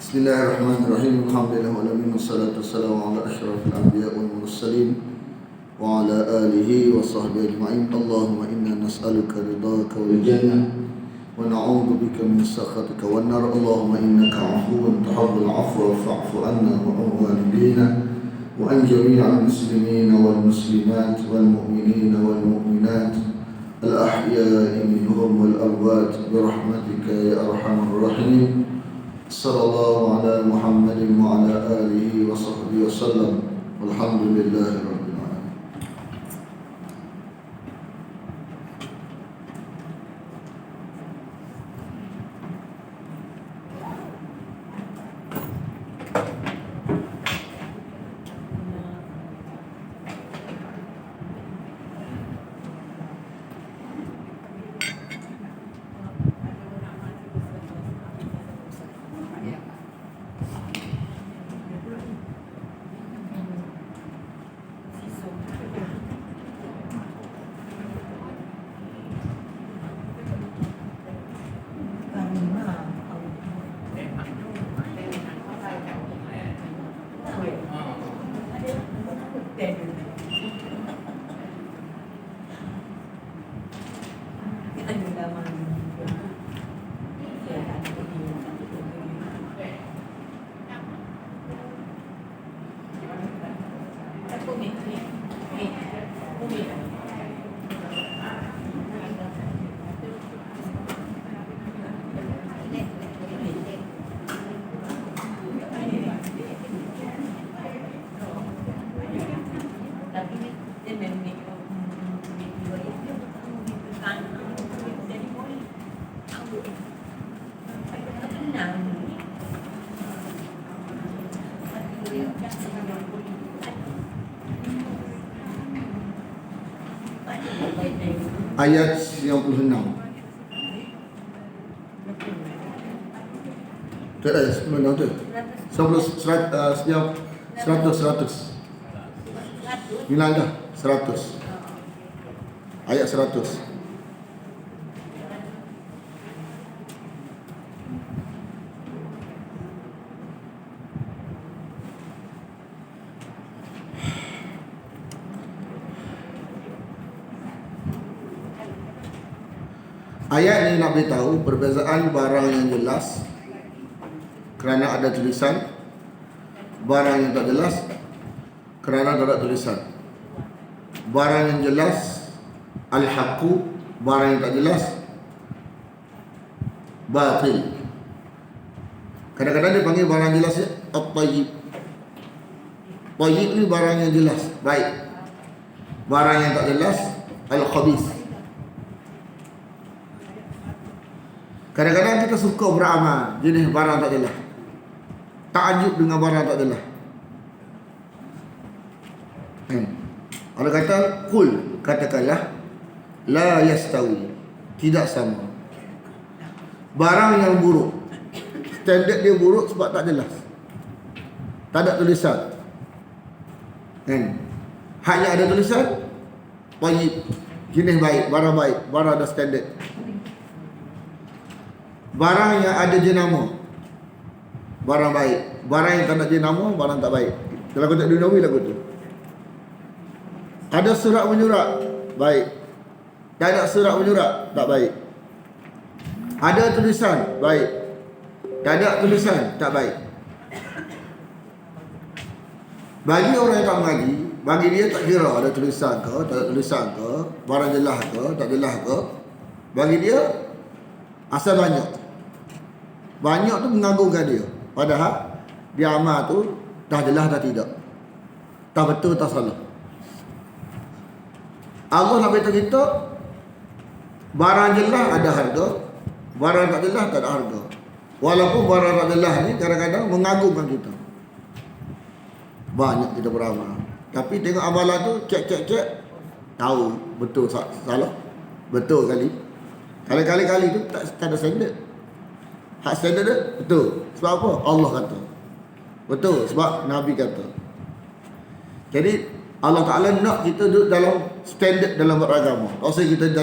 Bismillahirrahmanirrahim. Alhamdulillah wassalatu wassalamu ala asyrafil anbiya wal mursalin wa ala alihi wa sahbihi ajma'in. Allahumma inna nas'aluka ridhaka wal jannah wa na'udzu bika min sakhatika wan nar. Allahumma innaka 'afuwun tuhibbul 'afwa fa'fu 'anna wa 'an walidina wa an jami'al muslimina wal muslimat wal mu'minina wal mu'minat al ahya'i minhum wal amwat bi rahmatika ya arhamar rahimin. Sallallahu ala Muhammadin wa ala alihi wa sahbihi wa sallam. Walhamdulillahi rabbil alamin. Ayat 96. Tu ada 96 tu. 100 Bilang dah 100. Ayat 100. Ayat ini nak beritahu perbezaan barang yang jelas kerana ada tulisan, barang yang tak jelas kerana tak ada tulisan. Barang yang jelas al-haqqu, barang yang tak jelas batil. Kadang-kadang dia panggil barang jelas at-tayyib. Tayyib ni barang yang jelas, baik. Barang yang tak jelas al-khabith. Kadang-kadang kita suka beramal jenis barang tak jelas, ta'ajub dengan barang tak jelas. Ada kata kul, katakanlah la yastawi, tidak sama. Barang yang buruk, standard dia buruk sebab tak jelas, tak ada tulisan. Hanya ada tulisan tayyib, jenis baik, barang baik, barang ada standard. Barang yang ada jenama, barang baik. Barang yang tak ada jenama, barang tak baik. Dalam konteks duniawi lagu tu. Ada surat menyurat, baik. Tak ada surat menyurat, tak baik. Ada tulisan, baik. Tak ada tulisan, tak baik. Bagi orang yang tak mengaji, bagi dia tak kira ada tulisan ke, tak ada tulisan ke, barang jelas ke, tak jelas ke. Bagi dia asal banyak. Banyak tu mengagumkan dia. Padahal dia amal tu dah jelas dah tidak, tak betul tak salah. Allah nak beritahu kita barang jelas ada harga, barang tak jelas tak ada harga. Walaupun barang tak jelas ni kadang-kadang mengagumkan kita. Banyak kita beramal, tapi tengok amalan tu cek tahu betul salah, betul kali. Kali-kali tu tak ada standard. Hak standard dia betul. Sebab apa? Allah kata. Betul sebab Nabi kata. Jadi Allah Ta'ala nak kita duduk dalam standard dalam beragama. Tak usah kita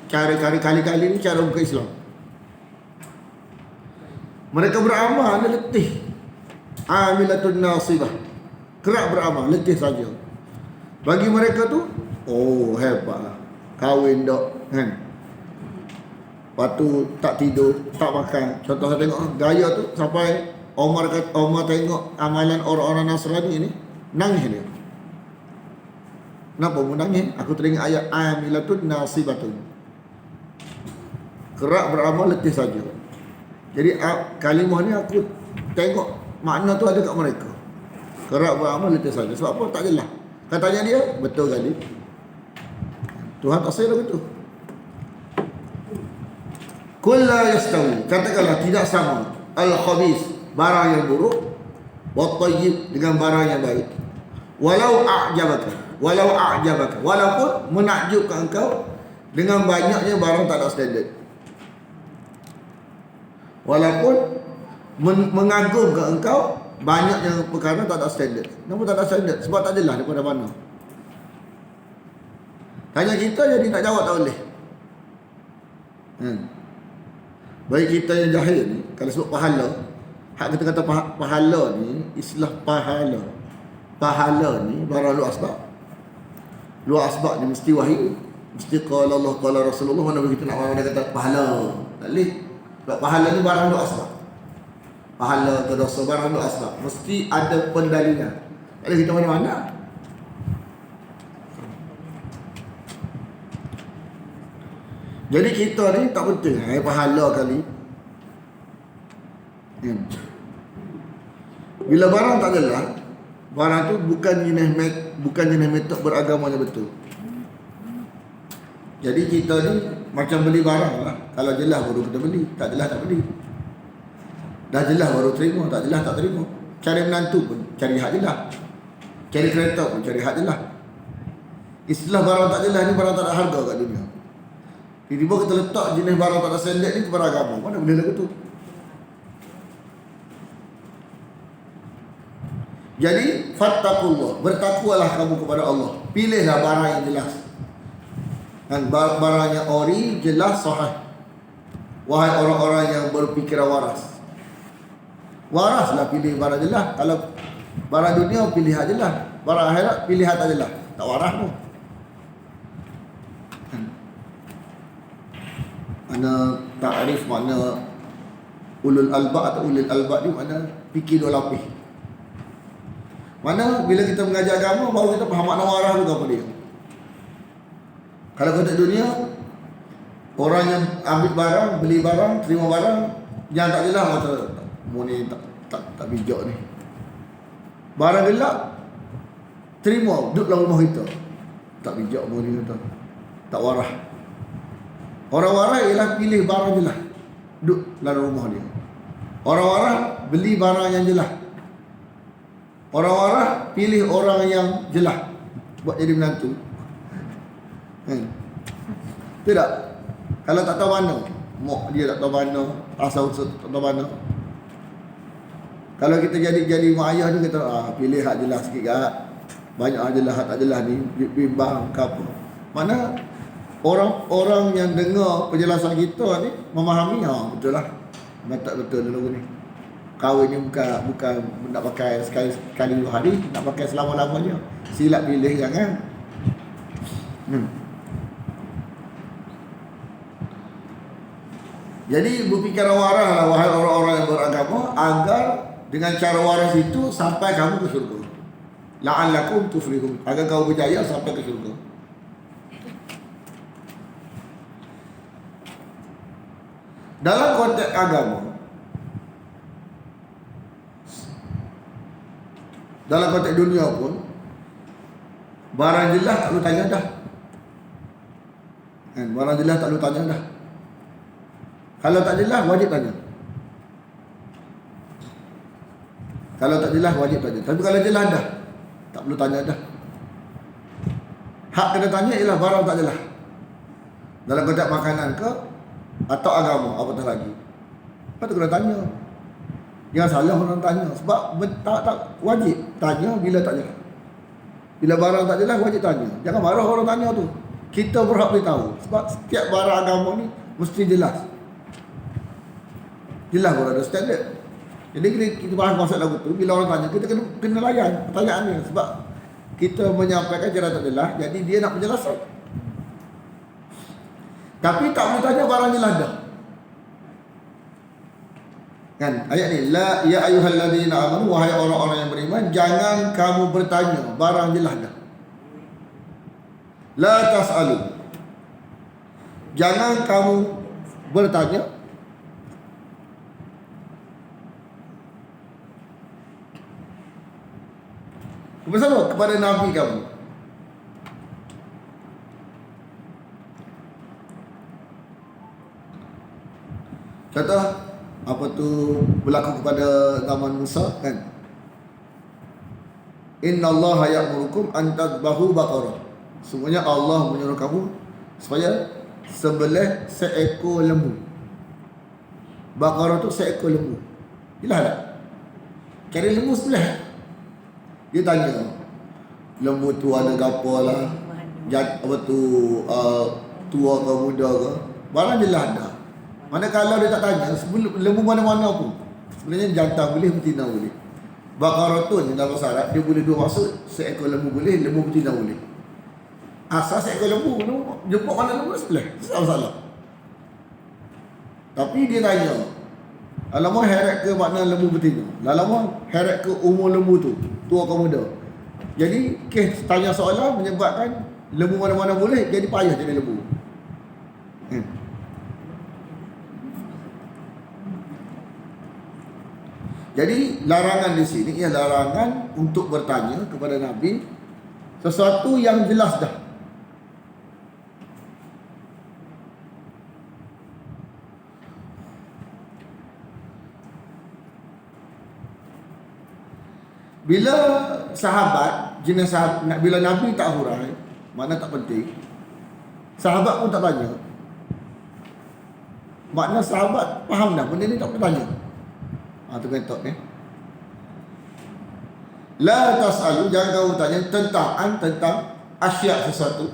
cara kali-kali ni cara bukan Islam. Mereka beramal, dia letih. Amilatun nasibah, kerak beramal, letih saja. Bagi mereka tu, oh hebat, kahwin dak kan. Lepas tu tak tidur, tak makan. Contoh saya tengok gaya tu sampai Omar tengok amalan orang-orang Nasrani ni, nangis dia. Kenapa mau nangis? Aku teringat ayat amilatun nasibatun, kerak beramal, letih saja. Jadi kalimah ni aku tengok makna tu ada kat mereka. Kerak beramal, letih saja. Sebab apa? Tak jelas. Katanya dia, betul kali. Tuhan tak sayang betul. Qul la yastawi, katakanlah tidak sama al-khabis, barang yang buruk, wa tayyib, dengan barang yang baik. Walau a'jabaka, walaupun menakjubkan engkau dengan banyaknya barang tak ada standard. Walaupun mengagumkan engkau banyaknya perkara tak ada standard. Kenapa tak ada standard? Sebab tak jelas daripada mana. Tanya kita jadi tak jawab tak boleh. Bagi kita yang jahil ni, kalau sebut pahala, hak kita kata pahala ni, istilah pahala. Pahala ni barang luar asbab. Luar asbab ni mesti wahyu, mesti qala Allah qala Rasulullah. Mana boleh kita nak kata pahala? Tak boleh. Sebab pahala ni barang luar asbab. Pahala atau dosa barang luar asbab, mesti ada pendalilan. Tak boleh kita mana-mana. Jadi kita ni tak penting pahala kali. Bila barang tak jelas, barang tu bukan jenis metod beragamanya betul. Jadi kita ni macam beli barang lah. Kalau jelas baru kita beli, tak jelas tak beli. Dah jelas baru terima, tak jelas tak terima. Cari menantu pun cari hak jelas. Cari kereta pun cari hak jelas. Istilah barang tak jelas ni barang tak ada harga kat dunia. Tiba-tiba kita letak jenis barang tak ada standard ni kepada agama. Mana boleh lagu tu? Jadi fattaqullah, bertakwalah kamu kepada Allah. Pilihlah barang yang jelas. Dan barang yang ori, jelas, sahih. Wahai orang-orang yang berfikiran waras. Waraslah pilih barang jelas. Kalau barang dunia pilih hak jelas, barang akhirat pilih hak tak jelas. Tak waras tu. Mana takrif makna ulul albab atau ulul albab ni makna fikir dua lapis. Mana bila kita mengajar agama baru kita faham makna waras tu apa dia. Kalau konteks dunia, orang yang ambil barang, beli barang, terima barang yang tak jelas kata mu ni tak bijak ni. Barang gelap terima, duduk dalam rumah kita. Tak bijak mu ni kata. Tak waras. Orang waras ialah pilih barang jelas, duduk dalam rumah dia. Orang waras beli barang yang jelas. Orang waras pilih orang yang jelas buat jadi menantu. Tidak. Kalau tak tahu mana, mak dia tak tahu mana, asal usul tak tahu mana. Kalau kita jadi mak ayah ni kita pilih hak jelas sikit gak. Banyak hak jelas, hak tak jelas ni bimbang ke apa. Mana orang yang dengar penjelasan kita ni memahami, betul lah. Betul dulu ni. Kahwin ni bukan nak pakai sekali 2 hari, nak pakai selama-lamanya. Silap pilih jangan. Jadi berfikirlah waras lah wahai orang-orang yang beragama, agar dengan cara waras itu sampai kamu ke syurga. La'allakum tuflihun, agar kamu berjaya sampai ke syurga. Dalam konteks agama, dalam konteks dunia pun, barang jelas tak perlu tanya dah. Barang jelas tak perlu tanya dah. Kalau tak jelas wajib tanya. Kalau tak jelas wajib tanya. Tapi kalau jelas dah, tak perlu tanya dah. Hak kena tanya ialah barang tak jelas. Dalam konteks makanan ke atau agama, apatah lagi. Lepas tu kena tanya. Jangan salah orang tanya. Sebab tak wajib tanya bila tak jelas. Bila barang tak jelas wajib tanya. Jangan marah orang tanya tu. Kita berhak beritahu. Sebab setiap barang agama ni mesti jelas. Jelas pun ada standard. Jadi kita bahas konsep lagu tu, bila orang tanya, kita kena layan pertanyaan ni. Sebab kita menyampaikan cara tak jelas, jadi dia nak penjelasan. Tapi tak boleh tanya barang jelas dah. Kan? Ayat ni, la ya ayyuhalladzina amanu, wahai orang-orang yang beriman, jangan kamu bertanya barang jelas dah. La tas'alu. Jangan kamu bertanya bersama kepada Nabi kamu. Contoh apa tu berlaku kepada zaman Musa kan? Innallaha ya'murukum an tadhbahu baqarah. Semuanya Allah menyuruh kamu supaya sembelih seekor lembu. Baqarah tu seekor lembu. Jelas tak? Cari lembu sebelah. Dia tanya, lembu tu ada gapo lah, apa tu tua ke muda ke? Barang jelas dah. Manakala dia tak tanya, lembu mana-mana pun, sebenarnya jantan boleh, betina boleh. Baqarah tu dalam bahasa Arab dia boleh dua maksud. Seekor lembu boleh, lembu betina boleh. Asal seekor lembu, jumpa mana lembu sebelah, tak masalah. Tapi dia tanya, alamak heret ke makna lembu betina, alamak heret ke umur lembu tu, tua ke muda. Jadi kes tanya soalan menyebabkan lembu mana-mana boleh, jadi payah jadi lembu. Jadi larangan di sini ialah larangan untuk bertanya kepada Nabi sesuatu yang jelas dah. Bila sahabat, jenis sahabat, bila Nabi tak hurai, makna tak penting, sahabat pun tak tanya. Makna sahabat faham dah, benda ni tak perlu tanya. Tu bentuk ni. La tas'alu, jangan kamu tanya tentang asya' sesuatu.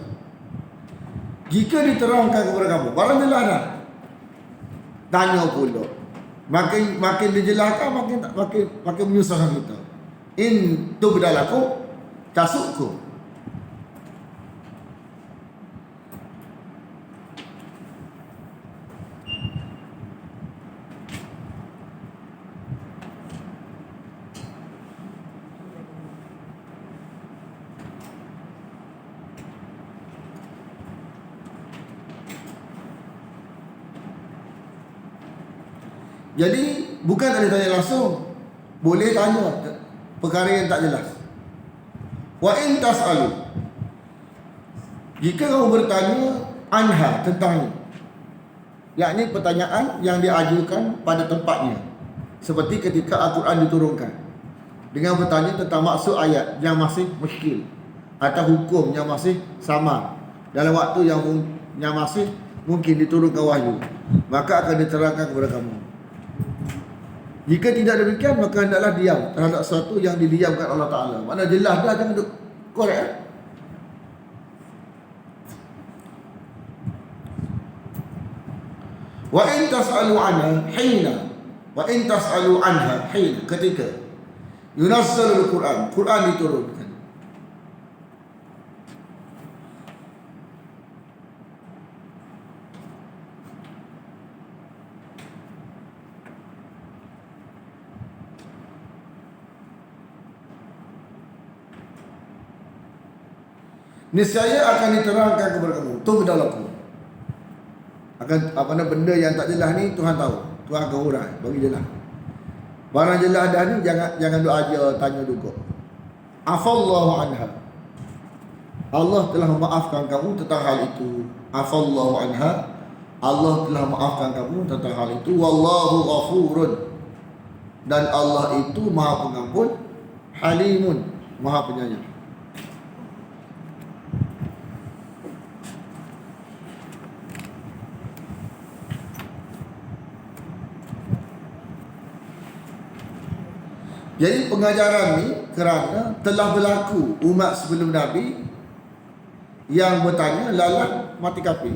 Jika diterangkan kepada kamu, barang jelas dah. Tanya pula. Makin dijelaskan, makin menyusahkan kita. In tubdalakum tasukku. Jadi bukan tak ditanya langsung, boleh tanya perkara yang tak jelas. Wa in tas'alu, jika kamu bertanya anha tentangnya, yakni pertanyaan yang diajukan pada tempatnya, seperti ketika Al-Quran diturunkan dengan bertanya tentang maksud ayat yang masih muskil atau hukum yang masih samar dalam waktu yang masih mungkin diturunkan wahyu, maka akan diterangkan kepada kamu. Jika tidak demikian, maka hendaklah diam terhadap sesuatu yang didiamkan Allah Ta'ala. Mana jelas dah, jangan duk korek. Wa in tas'alu anha hina, wa in tas'alu anha hina, ketika yunazzalul Quran, Quran diturunkan. Niscaya akan diterangkan kepada kamu. Tu bedalaku. Akan apa nama benda yang tak jelas ni Tuhan tahu. Tuhan akan hurai, bagi jelas. Barang jelas dah ni jangan doa aja tanya juga. Afallahu anha. Allah telah memaafkan kamu tentang hal itu. Afallahu anha. Allah telah memaafkan kamu tentang hal itu. Wallahu ghafurun. Dan Allah itu Maha Pengampun, Halimun, Maha Penyayang. Jadi pengajaran ni kerana telah berlaku umat sebelum Nabi yang bertanya lalat mati kafir.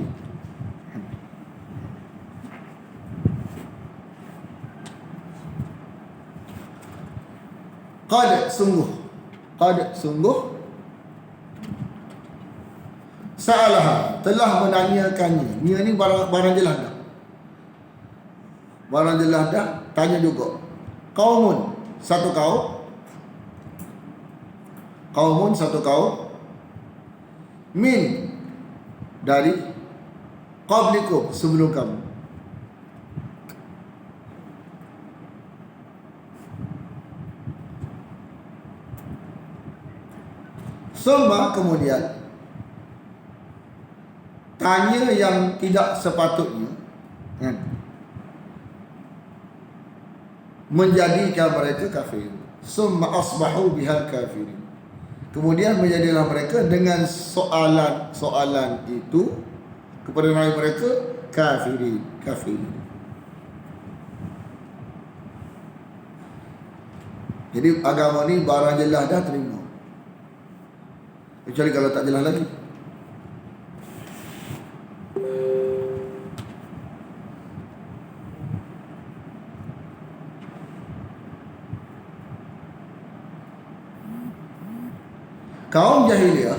Qad sungguh. Qad sungguh. Sa'alaha telah menanyakannya. Ni barang jelas dah. Barang jelas dah, tanya juga. Qaumun, satu kaum. Qaumun, satu kaum. Min, dari qablikum, sebelum kamu. Summa, kemudian tanya yang tidak sepatutnya, kan? Menjadikan mereka kafir. Summa asbahu bihal kafirin. Kemudian menjadilah mereka dengan soalan itu kepada Nabi mereka kafir. Jadi agama ni barang jelas dah terima. Kecuali kalau tak jelas lagi. Kaum jahiliyah,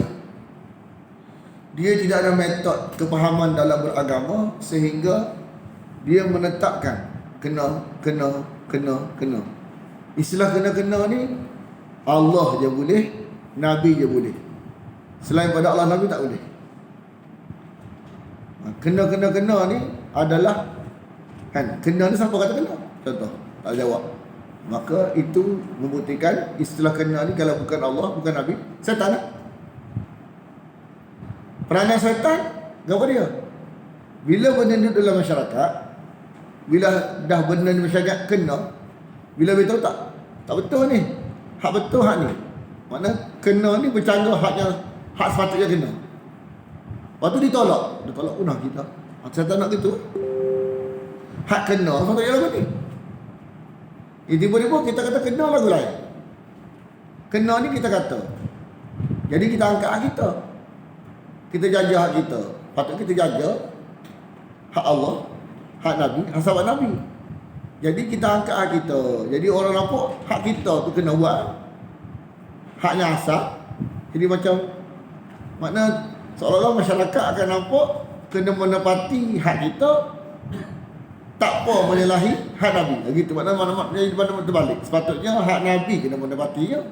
dia tidak ada metod kepahaman dalam beragama sehingga dia menetapkan kena. Istilah kena ni Allah je boleh, Nabi je boleh. Selain pada Allah, Nabi tak boleh. Kena ni adalah, kan, kena ni siapa kata kena? Contoh, tak jawab. Maka itu membuktikan istilah kena ni kalau bukan Allah, bukan Nabi, setan lah. Peranan setan, apa dia? Bila benda ni dalam masyarakat, bila dah benda ni masyarakat kena, bila betul tak betul ni, hak betul hak ni. Makna kena ni bercanggah hak sepatutnya kena. Lepas tu ditolak punah kita. Setan nak gitu. Hak kena sepatutnya lagu ni. Tiba-tiba kita kata kena lagu lain. Kena ni kita kata. Jadi kita angkat hak kita. Kita jaga hak kita. Patut kita jaga hak Allah, hak Nabi, hak sahabat Nabi. Jadi kita angkat hak kita. Jadi orang nampak hak kita tu kena buat. Haknya asal. Jadi macam, makna seolah-olah masyarakat akan nampak kena menepati hak kita, tak apa menyalahi hak Nabi. Begitu makna jadi mana terbalik. Sepatutnya hak Nabi kena menepatinya.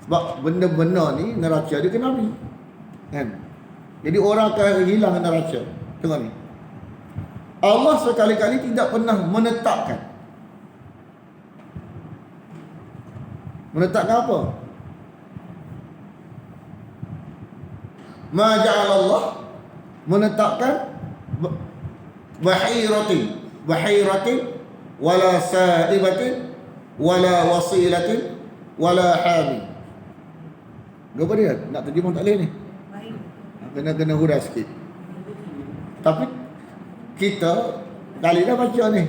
Sebab benda-benda ni neraca dia ke Nabi. Kan? Jadi orang akan hilang neraca. Tengok ni. Allah sekali-kali tidak pernah menetapkan. Menetapkan apa? Ma ja'alallah, menetapkan bahiratin wala sa'ibatin wala wasilatin wala hamil. Apa dia? Nak terjemah tak boleh ni. Kena hurah sikit. Tapi kita kali dah baca ni,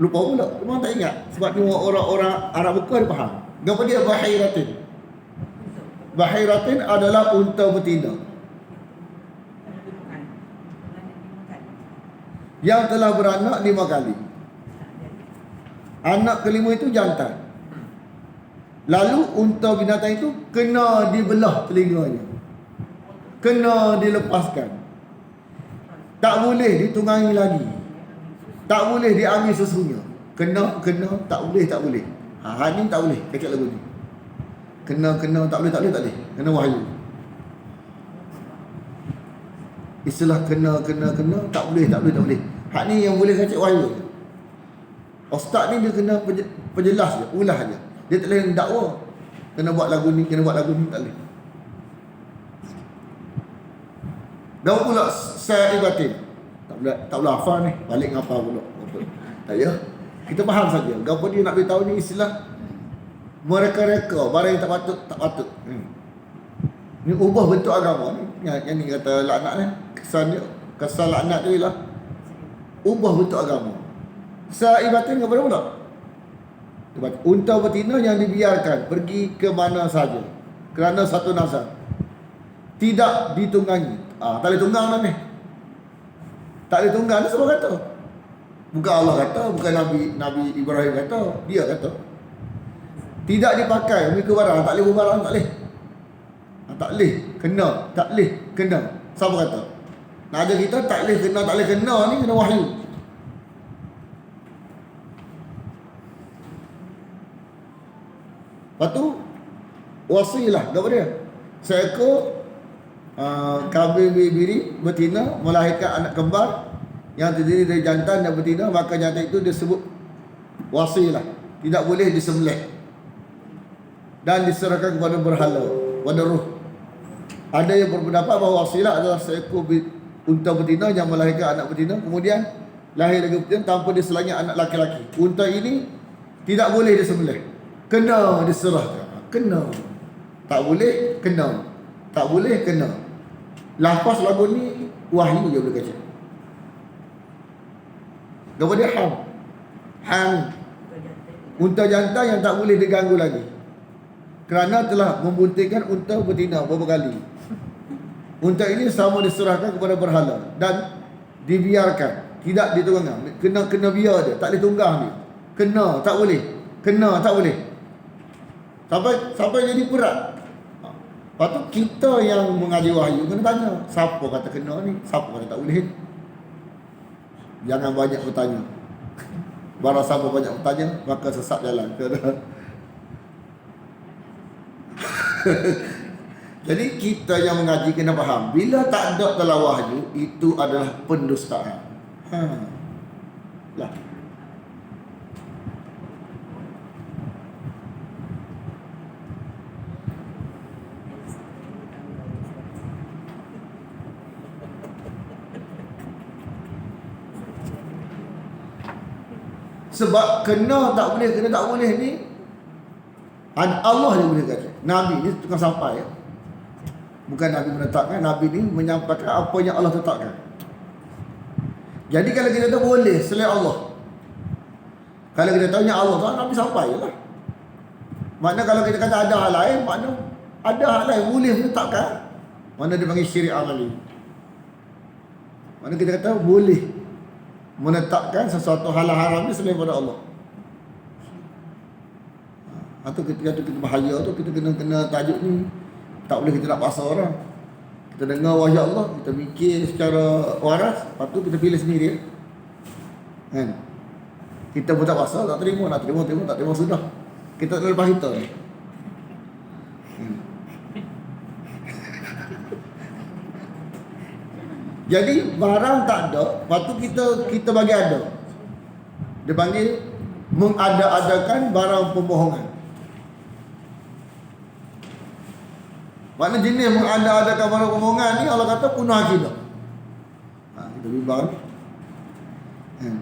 lupa pula. Memang tak ingat. Sebab ni orang-orang Arab buku ada faham. Apa dia bahiratin? Bahiratin adalah unta betina yang telah beranak 5 kali. Anak kelima itu jantan. Lalu unta binatang itu kena dibelah telinganya, kena dilepaskan, tak boleh ditunggangi lagi, tak boleh diambil susunya. Kena, tak boleh. Ni tak boleh. Kecil lagu ni. Kena, tak boleh. Kena wahyu. Istilah kena, tak boleh. Hak ni yang boleh kacik wahyu. Ustaz ni dia kena penjelas je, ulah je. Dia tak boleh dakwa. Kena buat lagu ni, tak boleh. Dah pula sa'ibatin. Tak boleh hafal ni. Balik ngapa pula. Tak ya. Kita faham saja. Gapo dia nak beritahu ni istilah mereka-reka, barang yang tak patut. Ni ubah bentuk agama ni. Yang ni kata laknat ni. Kesan laknat tu ialah ubah bentuk agama. Sa'ibatin kepada pula? Unta betina yang dibiarkan pergi ke mana saja kerana satu nazar, tidak ditunggangi. Tak boleh tunggang lah ni. Tak boleh tunggang ni siapa kata? Bukan Allah kata, bukan Nabi Ibrahim kata, dia kata. Tidak dipakai mengikut barang. Tak boleh barang, tak boleh. Tak boleh, kena. Tak boleh, kena. Siapa kata? Nak ajar kita tak boleh kena, tak boleh kena ni kena wahyu. Lepas tu wasilah kepada dia. Seekor kambing biri betina melahirkan anak kembar yang terdiri dari jantan dan betina, maka jantan itu disebut wasilah. Tidak boleh disembelih dan diserahkan kepada berhala, kepada roh. Ada yang berpendapat bahawa wasilah adalah seekor unta betina yang melahirkan anak betina, kemudian lahir lagi betina tanpa diselangi anak laki-laki. Unta ini tidak boleh disembelih, kena diserahkan. Kena. Tak boleh, kena. Tak boleh, kena. Lafaz lagu ni wahyu je boleh kata. Kepada ham. Ham. Unta jantan yang tak boleh diganggu lagi, kerana telah membuntingkan unta betina beberapa kali. Unta ini sama diserahkan kepada berhala dan dibiarkan, tidak ditunggang. Kena biar dia, tak boleh tunggang dia. Kena, tak boleh. Kena, tak boleh. Sampai jadi berat. Lepas tu kita yang mengaji wahyu kena tanya, siapa kata kena ni? Siapa kata tak boleh? Jangan banyak bertanya. Barang siapa banyak bertanya, maka sesat jalan. Jadi kita yang mengaji kena faham, bila tak ada dalam wahyu, itu adalah pendustaan. Lah. Sebab kena tak boleh ni Allah yang boleh kata. Nabi ni tukang sampai ya. Bukan Nabi menetapkan, Nabi ni menyampaikan apa yang Allah tetapkan. Jadi kalau kita tahu boleh selain Allah, kalau kita tahu yang Allah tu, Nabi sampai je lah. Makna kalau kita kata ada hal lain, makna ada hal lain boleh menetapkan. Mana dia panggil syirik amali. Mana kita kata boleh menetapkan sesuatu hal haram ni selain pada Allah. Atau ketika kita bahaya tu, kita kena tajuk ni tak boleh kita nak paksa orang. Kita dengar wahyu Allah, kita mikir secara waras, lepas tu kita pilih sendiri kan. Kita pun tak paksa, tak terima, nak terima, tak terima sudah. Kita tak lepas kita ni. Jadi barang tak ada, lepas tu kita bagi ada. Dia panggil mengada-adakan barang pembohongan. Makna jenis mengada-adakan barang pembohongan ni Allah kata punah akidah. Kita bimbang ni.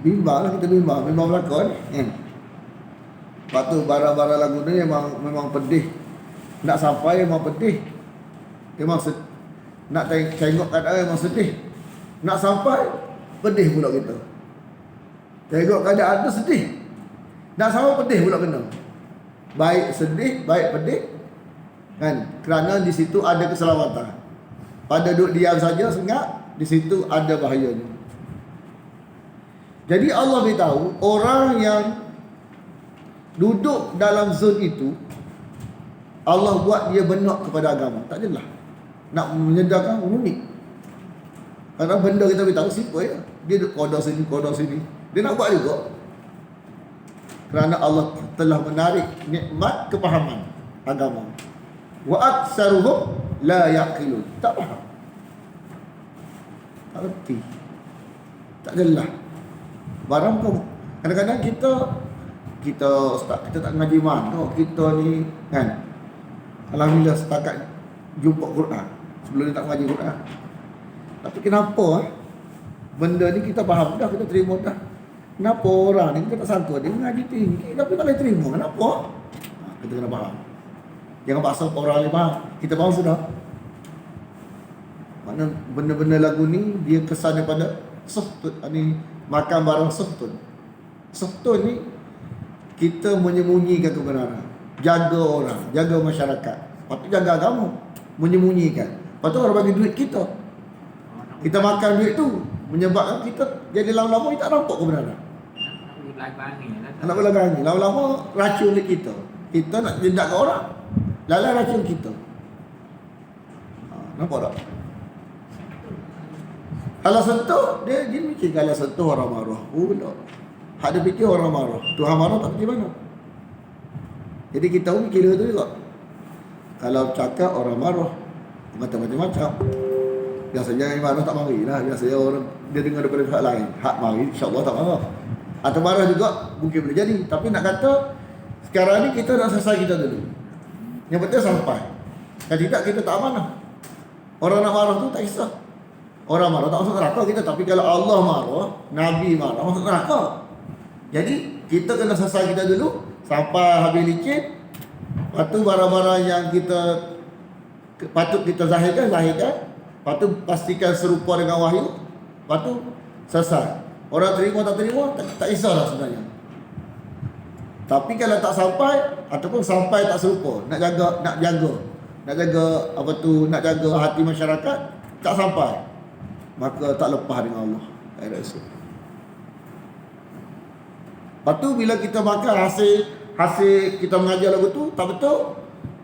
Bimbang lah, kita bimbang berlakon kan. Lepas tu barang-barang lagu ni memang pedih. Nak sampai memang pedih. Memang nak tengok keadaan memang sedih. Nak sampai pedih pula kita. Tengok keadaan tu sedih. Nak sampai pedih pula kena. Baik sedih, baik pedih kan, kerana di situ ada keselamatan. Pada duduk diam saja sengat, di situ ada bahayanya. Jadi Allah beritahu orang yang duduk dalam zon itu, Allah buat dia benak kepada agama. Tak adalah nak menyedarkan unik. Karena benda kita beritahu simple ya. Dia duduk kodok sini. Dia nak buat juga. Kerana Allah telah menarik nikmat kepahaman agama. Wa aktsaruhum la yaqilun. Tak faham. Tak erti. Tak jelas. Barang pun kadang-kadang kita ustaz, kita tak ngaji mana kita ni kan. Alhamdulillah setakat jumpa Quran. Sebelum ni tak ngaji Quran. Tapi kenapa benda ni kita faham dah, kita terima dah. Kenapa orang ni kita tak sangka dia mengaji tinggi tapi tak boleh terima? Kenapa? Kita kena faham. Jangan paksa orang lain faham. Kita faham sudah. Makna benda-benda lagu ni dia kesan daripada suhtun ni, makan barang suhtun. Suhtun ni kita menyembunyikan kebenaran, jaga orang, jaga masyarakat. Lepas tu jaga agama, menyembunyikan. Lepas tu orang bagi duit kita, kita makan duit tu, menyebabkan kita jadi lama-lama kita tak nampak kebenaran. Nak berlagu angin. Lama-lama racun duit kita. Kita nak jendak ke orang, lalai racun kita. Nampak tak? Kalau sentuh, dia mikir kalau sentuh orang marah. Pula hak dia fikir orang marah, Tuhan marah tak pergi mana. Jadi kita pun kira tu juga. Kalau cakap orang marah, kata macam-macam. Biasanya yang marah tak mari lah. Biasanya orang dia dengar daripada pihak lain, hak mari, insyaAllah tak marah. Atau marah juga mungkin boleh jadi. Tapi nak kata sekarang ni kita nak selesai kita dulu. Yang penting sampai. Kalau tidak kita tak amanah. Orang nak marah tu tak kisah. Orang marah tak masuk neraka kita. Tapi kalau Allah marah, Nabi marah, masuk neraka. Jadi kita kena selesai kita dulu sampai habis licin. Lepas tu barang-barang yang kita patut kita zahirkan. Lepas tu pastikan serupa dengan wahyu. Lepas tu selesai. Orang terima tak terima tak kisahlah sebenarnya. Tapi kalau tak sampai ataupun sampai tak serupa, nak jaga apa tu, nak jaga hati masyarakat, tak sampai, maka tak lepas dengan Allah. Saya rasa. Lepas tu bila kita makan hasil kita mengajar lagu tu tak betul,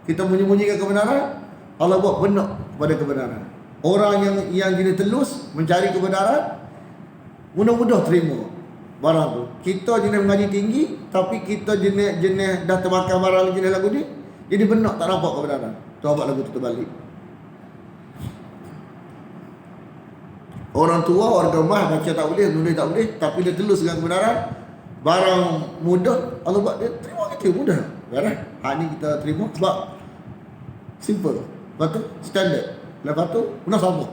kita menyembunyikan kebenaran, Allah buat benak kepada kebenaran. Orang yang jenis telus mencari kebenaran, mudah-mudah terima barang tu. Kita jenis mengaji tinggi, tapi kita jenis dah termakan barang jenis lagu ni, jadi benak tak nampak kebenaran. Tu buat lagu tu terbalik. Orang tua, orang gemah baca tak boleh, menulis tak boleh, tapi dia telus dengan kebenaran. Barang mudah, Allah buat dia terima kita mudah. Kan? Hak ni kita terima sebab simple. Lepas tu standard. Lepas tu munasabah.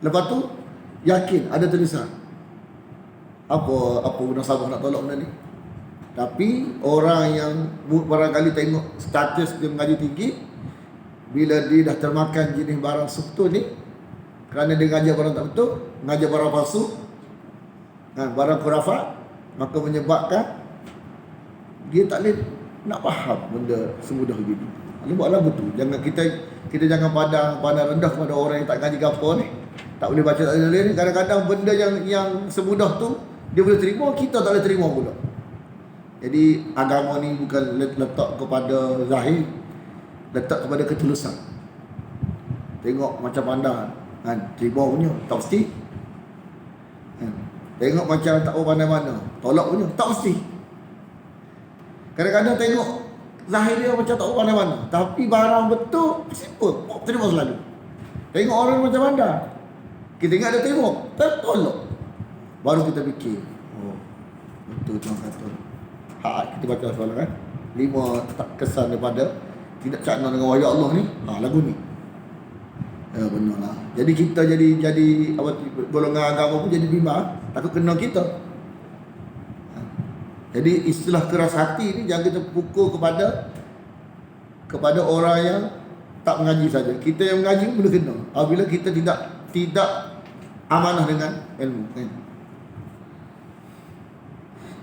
Lepas tu yakin ada tulisan. Apa munasabah nak tolak benda ni. Tapi orang yang barangkali tengok status dia mengaji tinggi, bila dia dah termakan jenis barang subtu ni, kerana dia ngajar barang tak betul, ngajar barang palsu, barang khurafat, maka menyebabkan dia tak boleh nak faham benda semudah begini. Ini buatlah betul. Jangan kita jangan pandang rendah kepada orang yang tak ngaji gapo ni. Tak boleh baca, tak boleh ni. Kadang-kadang benda yang semudah tu dia boleh terima, kita tak boleh terima pula. Jadi agama ni bukan letak kepada zahir, letak kepada ketulusan. Tengok macam pandang kan, terima punya tak mesti. Tengok macam tak tahu pandai mana, tolak punya tak mesti. Kadang-kadang tengok zahir dia macam tak tahu pandai mana, tapi barang betul simple, terima selalu. Tengok orang macam mana, kita ingat dia tengok, tertolak. Baru kita fikir, oh betul Tuhan kata. Kita baca soalan kan, 5 kesan daripada tidak cakna dengan wahyu Allah ni, lagu ni. Benar lah. Jadi kita jadi apa, golongan agama pun jadi bimbang, takut kena kita. Jadi istilah keras hati ni jangan kita pukul kepada orang yang tak mengaji saja. Kita yang mengaji boleh kena apabila kita tidak amanah dengan ilmu kan.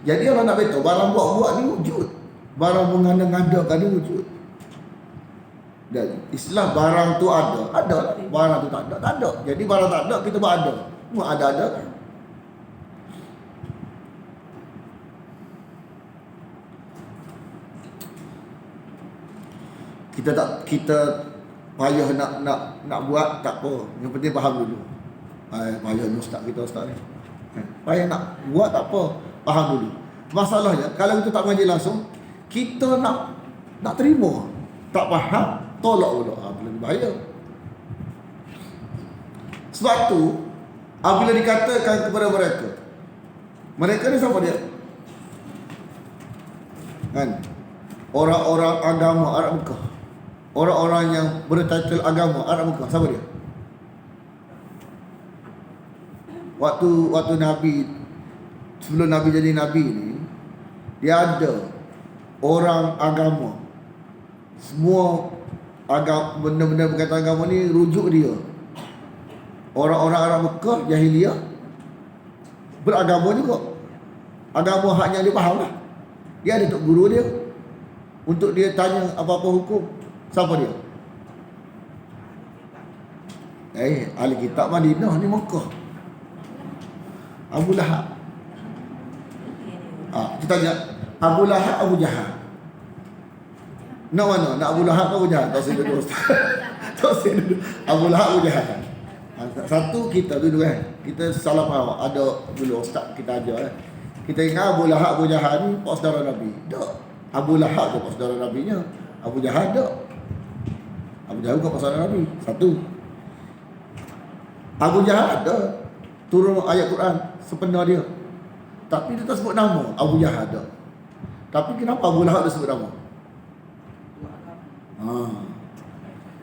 Jadi orang nak beritahu barang buat-buat ni wujud, barang mengada-ngadakan ni wujud. Dan istilah barang tu ada, barang tu tak ada. Jadi barang tak ada kita buat ada. Buat ada kan. Kita payah nak buat tak apa. Yang penting faham dulu. Payah ni ustaz ni. Payah nak buat tak apa, faham dulu. Masalahnya kalau kita tak mengaji langsung, kita nak terima, tak faham, tolak pula. Lebih bahaya. Sebab tu apabila dikatakan kepada mereka ni siapa dia? Kan? Orang-orang agama Arab Mekah. Orang-orang yang bertitle agama Arab Mekah, siapa dia? Waktu Nabi, sebelum Nabi jadi Nabi ni, dia ada orang agama. Semua agama, benda-benda berkaitan agama ni rujuk dia. Orang-orang Arab Mekah jahiliyah beragama juga. Agama haknya dia faham lah. Dia ada tok guru dia. Untuk dia tanya apa-apa hukum, siapa dia? Ahli kitab Madinah ni Mekah. Abu Lahab. Kita tanya Abu Lahab, Abu Jahal. Nak mana? Nak Abu Lahab ke Abu Jahal? Tak saya duduk Ustaz. Tak saya duduk. Abu Lahab, Abu Jahal. Satu kita dulu kan. Kita salah faham. Ada dulu Ustaz kita ajar Kita ingat Abu Lahab, Abu Jahal ni pak saudara Nabi. Tak. Abu Lahab tu pak saudara Nabi-nya. Abu Jahal tak. Abu Jahal bukan pak saudara Nabi. Satu. Abu Jahal ada turun ayat Quran sepenuh dia. Tapi dia tak sebut nama Abu Jahal ada. Tapi kenapa Abu Lahab dia sebut nama?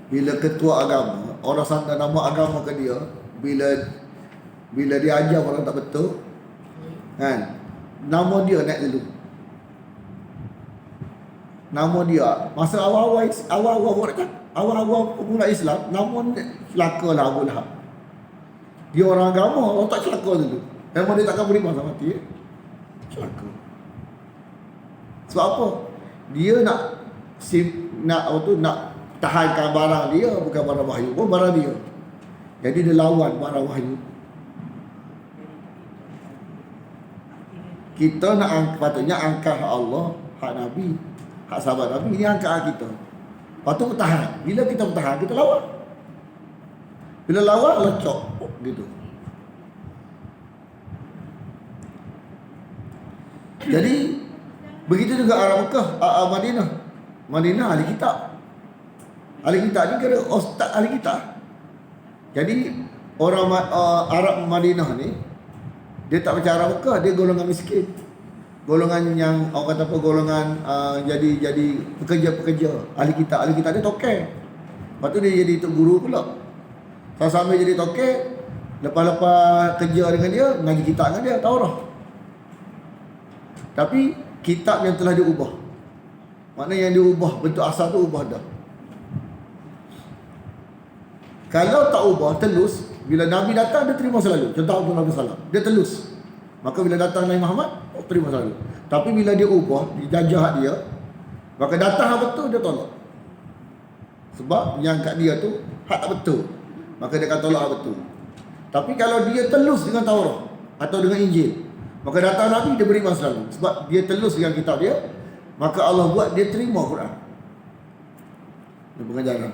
Bila ketua agama, orang sandar nama agama ke dia, bila dia ajar orang tak betul, kan? Nama dia naik dulu. Nama dia masa awal-awal pemula Islam, nama celakalah Abu Lahab. Dia orang agama, orang tak celaka dulu. Memang dia takkan beriman sama mati. Celaka. Sebab apa? Dia nak tahankan barang dia, bukan barang wahyu, pun barang dia. Jadi dia lawan barang wahyu. Kita nak patutnya angkat hak Allah, hak Nabi, hak sahabat Nabi, ini angkat hak kita. Patut bertahan. Bila kita bertahan, kita lawan. Bila lawan, lecok gitu. Jadi begitu juga Arab Mekah, Madinah. Madinah ahli kitab. Ahli kitab ni kira ustaz ahli kitab. Jadi orang Arab Madinah ni dia tak macam Arab Mekah, dia golongan miskin. Golongan yang orang kata apa, golongan jadi pekerja-pekerja. Ahli kitab dia tokek. Lepas tu dia jadi tok guru pula. Sambil jadi tokek, lepas-lepas kerja dengan dia, ngaji kitab dengan dia, Taurat. Tapi kitab yang telah diubah. Maknanya yang diubah, bentuk asal tu ubah dah. Kalau tak ubah, telus, bila Nabi datang dia terima selalu. Contoh Abdul Nabi Sallam, dia telus. Maka bila datang Nabi Muhammad, terima selalu. Tapi bila dia ubah, dijajah dia, maka datang hak betul dia tolak. Sebab yang kat dia tu hak tak betul, maka dia akan tolak hak betul. Tapi kalau dia telus dengan Taurat atau dengan Injil, maka datang Nabi dia beriman selalu. Sebab dia telus dengan kitab dia, maka Allah buat dia terima Quran. Dia pengajaran.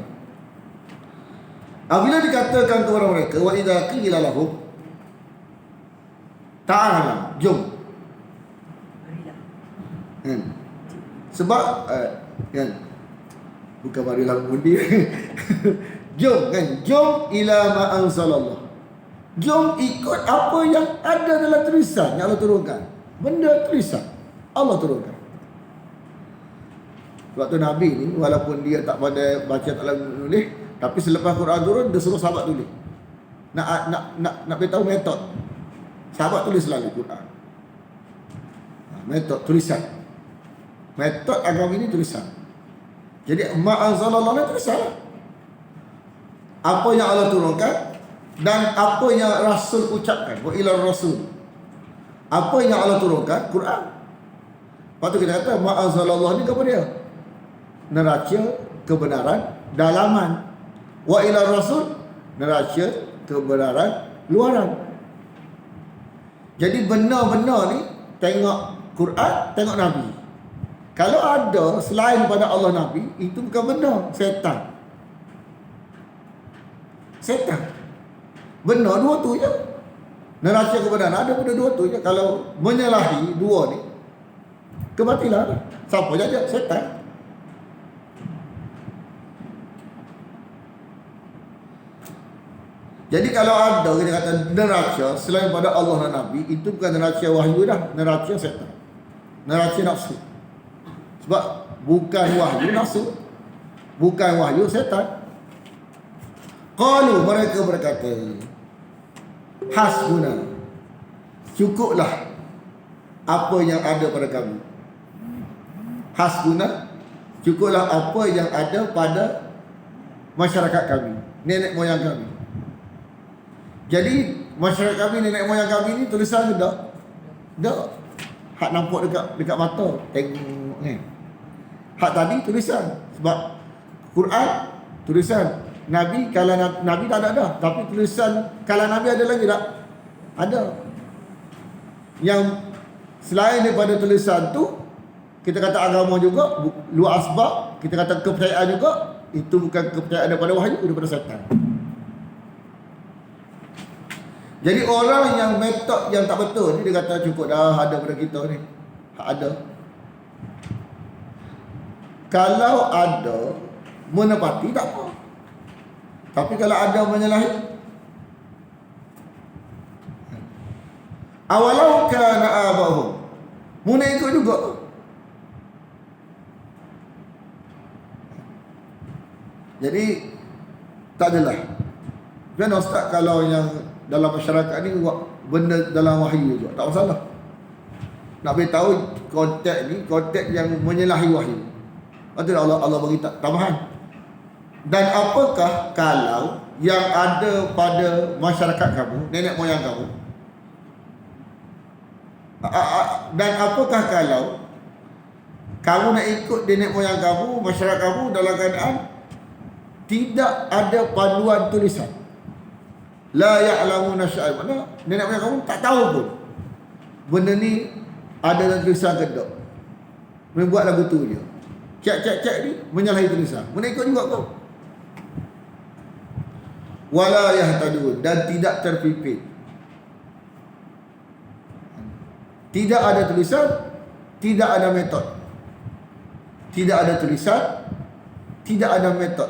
Apabila dikatakan kepada mereka, wa idza qila lahum ta'ala, jom. Kan? Sebab kan, bukan marilah mengundi. Jom kan, jom ila ma anzalallah. Jom ikut apa yang ada dalam tulisan yang Allah turunkan. Benda tulisan Allah turunkan. Sebab tu Nabi ni walaupun dia tak pandai baca, tak pandai menulis, tapi selepas Quran turun dia suruh sahabat tulis. Nak beritahu metod. Sahabat tulis selalu Quran. Metod tulisan. Metod agama ini tulisan. Jadi ma anzalallah ni tulisan. Apa yang Allah turunkan dan apa yang Rasul ucapkan, wa ila Rasul. Apa yang Allah turunkan, Quran. Lepas tu kita kata ma'azalallah ni apa dia? Neraca kebenaran dalaman. Wa ila Rasul, neraca kebenaran luaran. Jadi benar-benar ni tengok Quran, tengok Nabi. Kalau ada selain pada Allah Nabi, itu bukan benar, setan. Setan. Benar dua tu je. Neraca kebenaran ada pada dua tu je. Kalau menyalahi dua ni, kebatilan. Siapa jaga? Setan. Jadi kalau ada kita kata neraca selain pada Allah dan Nabi, itu bukan neraca wahyu dah, neraca setan. Neraca nafsu. Sebab bukan wahyu nafsu, bukan wahyu setan. Qalu, mereka berkata, hasbuna, cukuplah apa yang ada pada kami. Hasbuna, cukuplah apa yang ada pada masyarakat kami, nenek moyang kami. Jadi masyarakat kami, nenek moyang kami ni tulisan ke tak? Tak. Hak nampak dekat mata, tengok ni. Hak tadi tulisan. Sebab Quran tulisan. Nabi, kalau Nabi tak ada dah. Tapi tulisan kalau Nabi ada lagi tak? Ada. Yang selain daripada tulisan tu, kita kata agama juga, luar asbab, kita kata kepercayaan juga, itu bukan kepercayaan daripada wahyu, daripada syaitan. Jadi orang yang metod yang tak betul ni, dia kata cukup dah ada pada kita ni. Ada. Kalau ada menepati tak apa. Tapi kalau ada menyalahi, awalau kana abahum, muna ikut juga. Jadi tak adalah. Kan ustaz, kalau yang dalam masyarakat ni buat benda dalam wahyu juga, tak masalah. Nak beritahu konteks yang menyalahi wahyu. Itu Allah bagi tambahan. Dan apakah kalau yang ada pada masyarakat kamu, nenek moyang kamu, dan apakah kalau kamu nak ikut nenek moyang kamu, masyarakat kamu dalam keadaan tidak ada panduan tulisan, la ya'lamuna syai'an, mana nenek moyang kamu tak tahu pun benda ni ada dalam tulisan ke tak. Membuat lagu tu je, cek ni menyalahi tulisan, mana ikut juga kau. Wala yahtadun, dan tidak terpipit. Tidak ada tulisan, tidak ada metod. Tidak ada tulisan, tidak ada metod.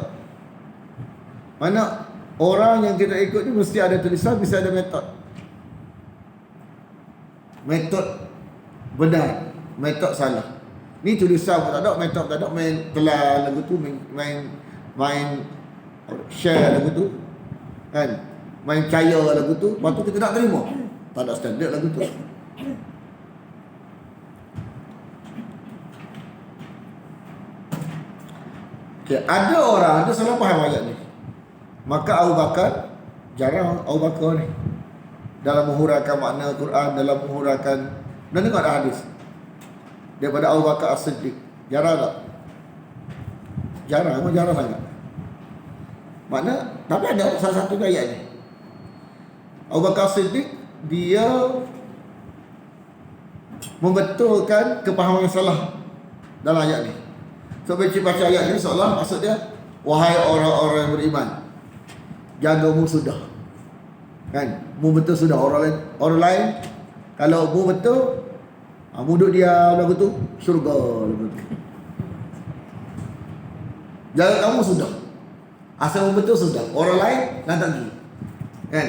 Mana orang yang kita ikut ni mesti ada tulisan, mesti ada metod. Metod benar, metod salah. Ni tulisan pun tak ada, metod tak ada, main telan lagu tu, main share lagu tu, kan, main kaya lagu tu, lepas tu kita nak terima. Tak ada standard lagu tu. Okay, ada orang ada salah faham ayat ni. Maka Abu Bakar, jarang Abu Bakar ni dalam menghuraikan makna Quran, dalam menghuraikan, dan tengok ada hadis daripada Abu Bakar As-Siddiq. Jarang tak? Jarang sangat. Makna, tapi ada salah satu ayat ni. Abu Bakar As-Siddiq, dia membetulkan kepahaman yang salah dalam ayat ni. So baca ayat ni seolah maksud dia, wahai orang-orang yang beriman, jaga mu sudah. Kan? Mu betul sudah. Orang lain kalau mu betul, mu duduk diam lagu tu, syurga lagu tu. Jaga kamu sudah. Asal mu betul sudah. Orang lain dah tak pergi. Kan?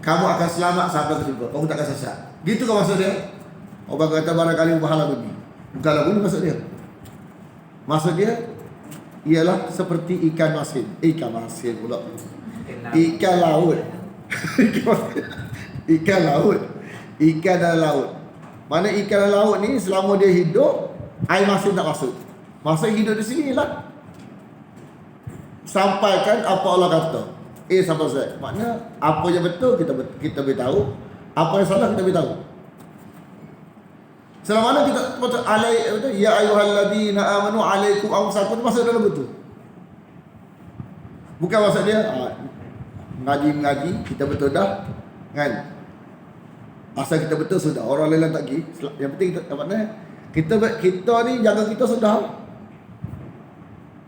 Kamu akan selamat sampai ke syurga. Kamu takkan sesat. Gitu kan maksud dia? Orang kata barangkali pahala bunyi. Bukan lagu ni maksud dia. Maksud dia ialah seperti ikan masin. Ikan masin pula. Ikan laut. Ikan laut. Ikan dalam laut. Mana ikan dalam laut ni selama dia hidup, air masin tak masuk. Masa hidup di sini lah. Sampaikan apa Allah kata. Sampai Z. Maknanya apa yang betul kita beritahu, apa yang salah kita beritahu. Selama mana kita baca ya ayyuhalladzina amanu alaikum anfusakum, masuk dalam betul. Bukan maksud dia mengaji kita betul dah, kan? Asal kita betul sudah, orang lain tak pergi. Yang penting kita ni jaga kita sudah.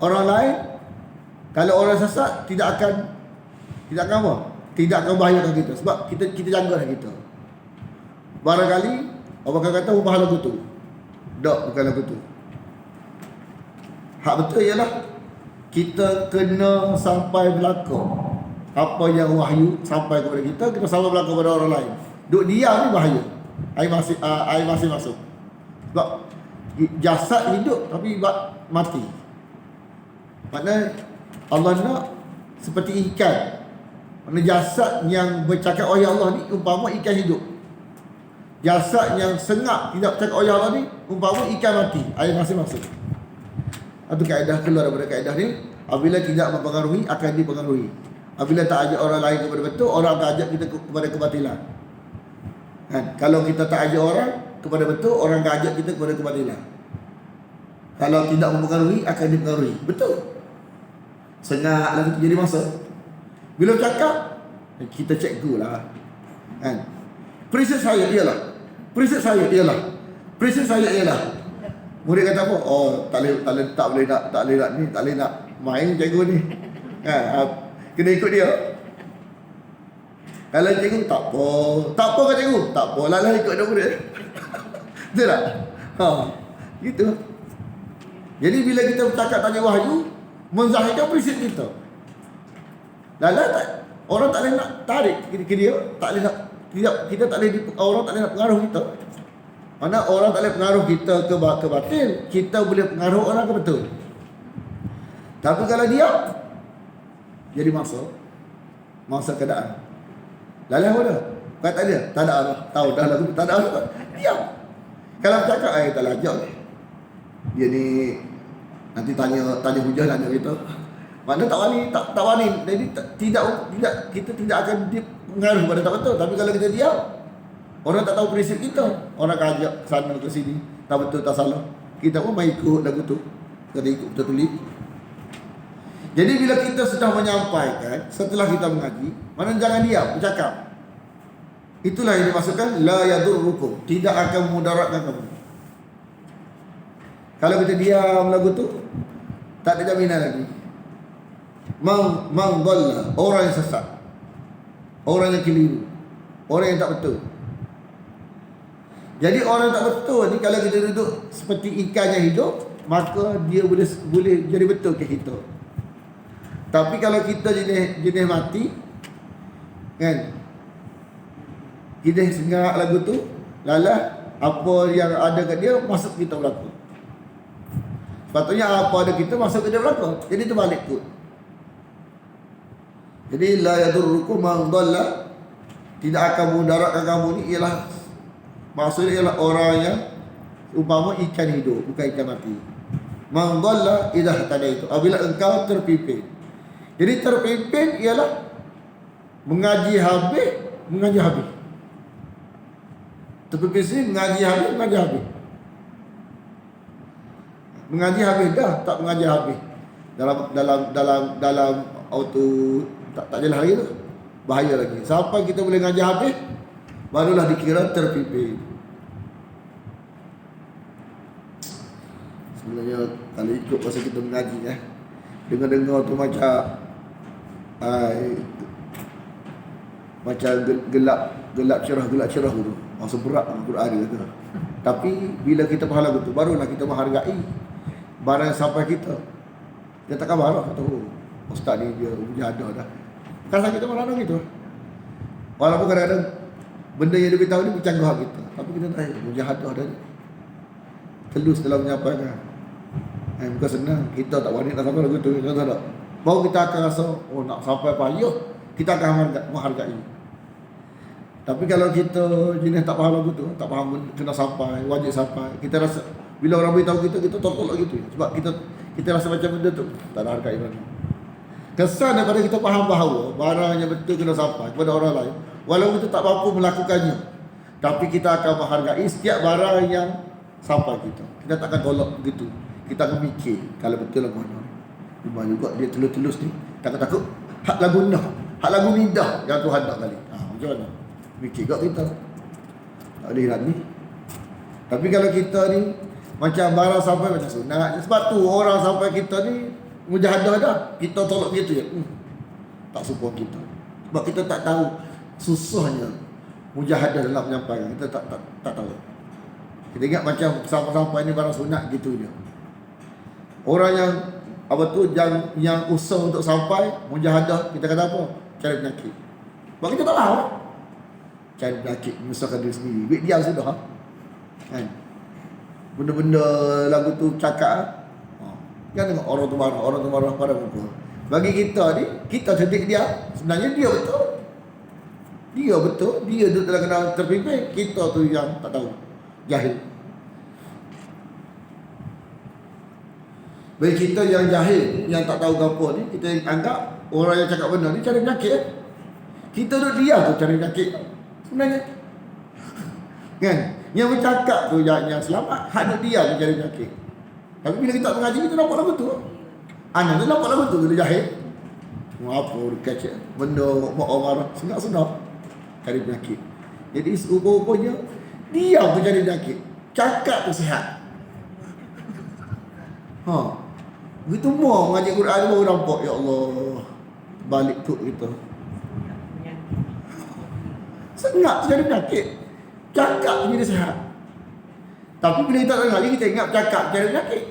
Orang lain, kalau orang sesat tidak akan apa? Tidak akan membahayakan kita sebab kita jaga kita. Barangkali orang kata ubah lagu tu. Tak, bukan lagu tu. Hak betul ialah kita kena sampai berlaku apa yang wahyu sampai kepada kita sampai berlaku kepada orang lain. Duk diam ni bahaya. Air masih masuk. Sebab jasad hidup tapi mati. Maknanya Allah nak seperti ikan. Maknanya jasad yang bercakap oleh Allah ni umpama ikan hidup. Jasad yang sengak tidak bercakap oleh Allah ni umpama ikan mati, air masih masuk. Itu kaedah, keluar daripada kaedah ni. Apabila tidak mempengaruhi akan dipengaruhi. Apabila tak ajak orang lain kepada betul, orang akan ajak kita kepada kebatilan. Kan? Kalau kita tak ajak orang kepada betul, orang akan ajak kita kepada kebatilan. Kalau tidak mempengaruhi akan dipengaruhi. Betul. Sengak lah jadi masa. Bila cakap, kita cikgu lah. Kan? Prinsip saya ialah Murid kata apa? Oh, tak boleh nak main cikgu ni. Kena ikut dia. Kalau cikgu tak apa kan cikgu? Tak apa lah ikut dia murid. Betul tak? Gitu. Jadi bila kita bercakap tanya wahyu, menzahirkan prinsip kita. Orang tak boleh nak tarik ke dia, tak boleh nak kita tak boleh, orang tak boleh nak pengaruh kita. Mana orang tak boleh pengaruh kita ke batil, kita boleh pengaruh orang ke betul. Tapi kalau dia jadi masa keadaan. Lalah apa dah? Kata dia, tak ada arah. Tahu dah lagu tak ada arah. Diam. Kalau bercakap tak lajak ni. Dia ni nanti tanya hujah nak kita. Mana tak wani. Jadi kita tidak akan pengaruh pada tak betul. Tapi kalau kita diam, orang tak tahu prinsip kita. Orang akan ajak sana ke sini, tak betul tak salah. Kita pun main ikut lagu tu. Kita ikut betul tulis. Jadi bila kita sudah menyampaikan setelah kita mengaji, mana jangan diam, bercakap. Itulah yang dimaksudkan la yadurrukum, tidak akan memudaratkan kamu. Kalau kita diam lagu tu, tak ada jaminan lagi. Man dhalla, orang yang sesat, orang yang keliru, orang yang tak betul. Jadi orang yang tak betul ni, kalau kita duduk seperti ikan yang hidup, maka dia boleh jadi betul ke kita. Tapi kalau kita jenis mati, kan, kita sengarak lagu tu, lalah apa yang ada kat dia masuk kita berlaku. Sepatutnya apa ada kita masuk ke dia berlaku. Jadi tu balik kot. Jadi la yadurrukum man dhalla, tidak akan mudaratkan kamu ni, ialah maksudnya ialah orang yang umpama ikan hidup, bukan ikan mati. Man dhalla idza tadaitu, apabila engkau terpimpin. Jadi terpimpin ialah mengaji habis. Terpimpin sini mengaji habis. Mengaji habis dah, tak mengaji habis. Dalam auto tak jalan lagi tu. Bahaya lagi. Sampai kita boleh mengaji habis, barulah dikira terpimpin. Sebenarnya kalau ikut pasal kita mengaji dengar tu macam gelap cerah tu. Masa berat Al-Quran dia kata. Tapi bila kita faham lagu tu, barulah kita menghargai barang yang sampai kita. Dia takkan marah kata, ustaz ni dia mujahadah dah. Kan kita marah gitu. Walaupun kadang-kadang benda yang dia beritahu ni bercanggah kita, tapi kita tahu mujahadah dah. Telus dalam menyampaikan. Bukan senang. Kita tak wani nak sampai lagu tu. Kita tak. Baru kita akan rasa, nak sampai payah, kita akan menghargai. Tapi kalau kita jenis tak faham lagu tu, tak faham kena sampai, wajib sampai, kita rasa bila orang beritahu kita tolak gitu. Sebab kita rasa macam benda tu tak ada hargai mana. Kesan daripada kita faham bahawa barang yang betul kena sampai kepada orang lain, walaupun kita tak mampu melakukannya, tapi kita akan menghargai setiap barang yang sampai kita. Kita tak akan tolak begitu. Kita akan mikir kalau betul lah mana. Cuma juga dia telus-telus ni, takut-takut hak lagu nidah yang Tuhan nak kali. Macam mana? Mikir kat kita. Tak boleh nak ni. Tapi kalau kita ni macam barang sampai macam sunat. Sebab tu orang sampai kita ni mujahadah dah, kita tolak gitu je. Tak support kita. Sebab kita tak tahu susahnya mujahadah dalam menyampaikan. Kita tak tahu. Kita ingat macam sampai-sampai ni barang sunat gitu je. Orang yang yang usaha untuk sampai mujahadah, kita kata apa? Cari penyakit. Sebab kita tak tahu. Cari penyakit, menyusahkan diri sendiri. Duit diam sudah. Kan? Benda-benda lagu tu cakap. Jangan tengok orang tu marah pada muka. Bagi kita ni, kita cerdik dia. Sebenarnya dia betul. Dia tu telah kena terpimpin. Kita tu yang tak tahu. Jahil. Bagi kita yang jahil, yang tak tahu apa ni, kita anggap orang yang cakap benar ni cari penyakit. Kita duduk diam tu cari penyakit. Sebenarnya kan, yang bercakap tu yang selamat, hak duduk diam tu cari penyakit. Tapi bila kita mengaji, kita nampak lagu tu. Anak tu nampak lagu tu, bila jahil. Apa dekat benda mak marah, senang-senang cari penyakit. Jadi rupa-rupanya diam tu cari penyakit. Cakap tu sihat. Ha. Begitu mau mengaji Quran baru nampak, ya Allah, balik tu kita. Sengat jadi penyakit. Cakap jadi sihat. Tapi bila kita dengar lagi, kita ingat cakap jadi penyakit.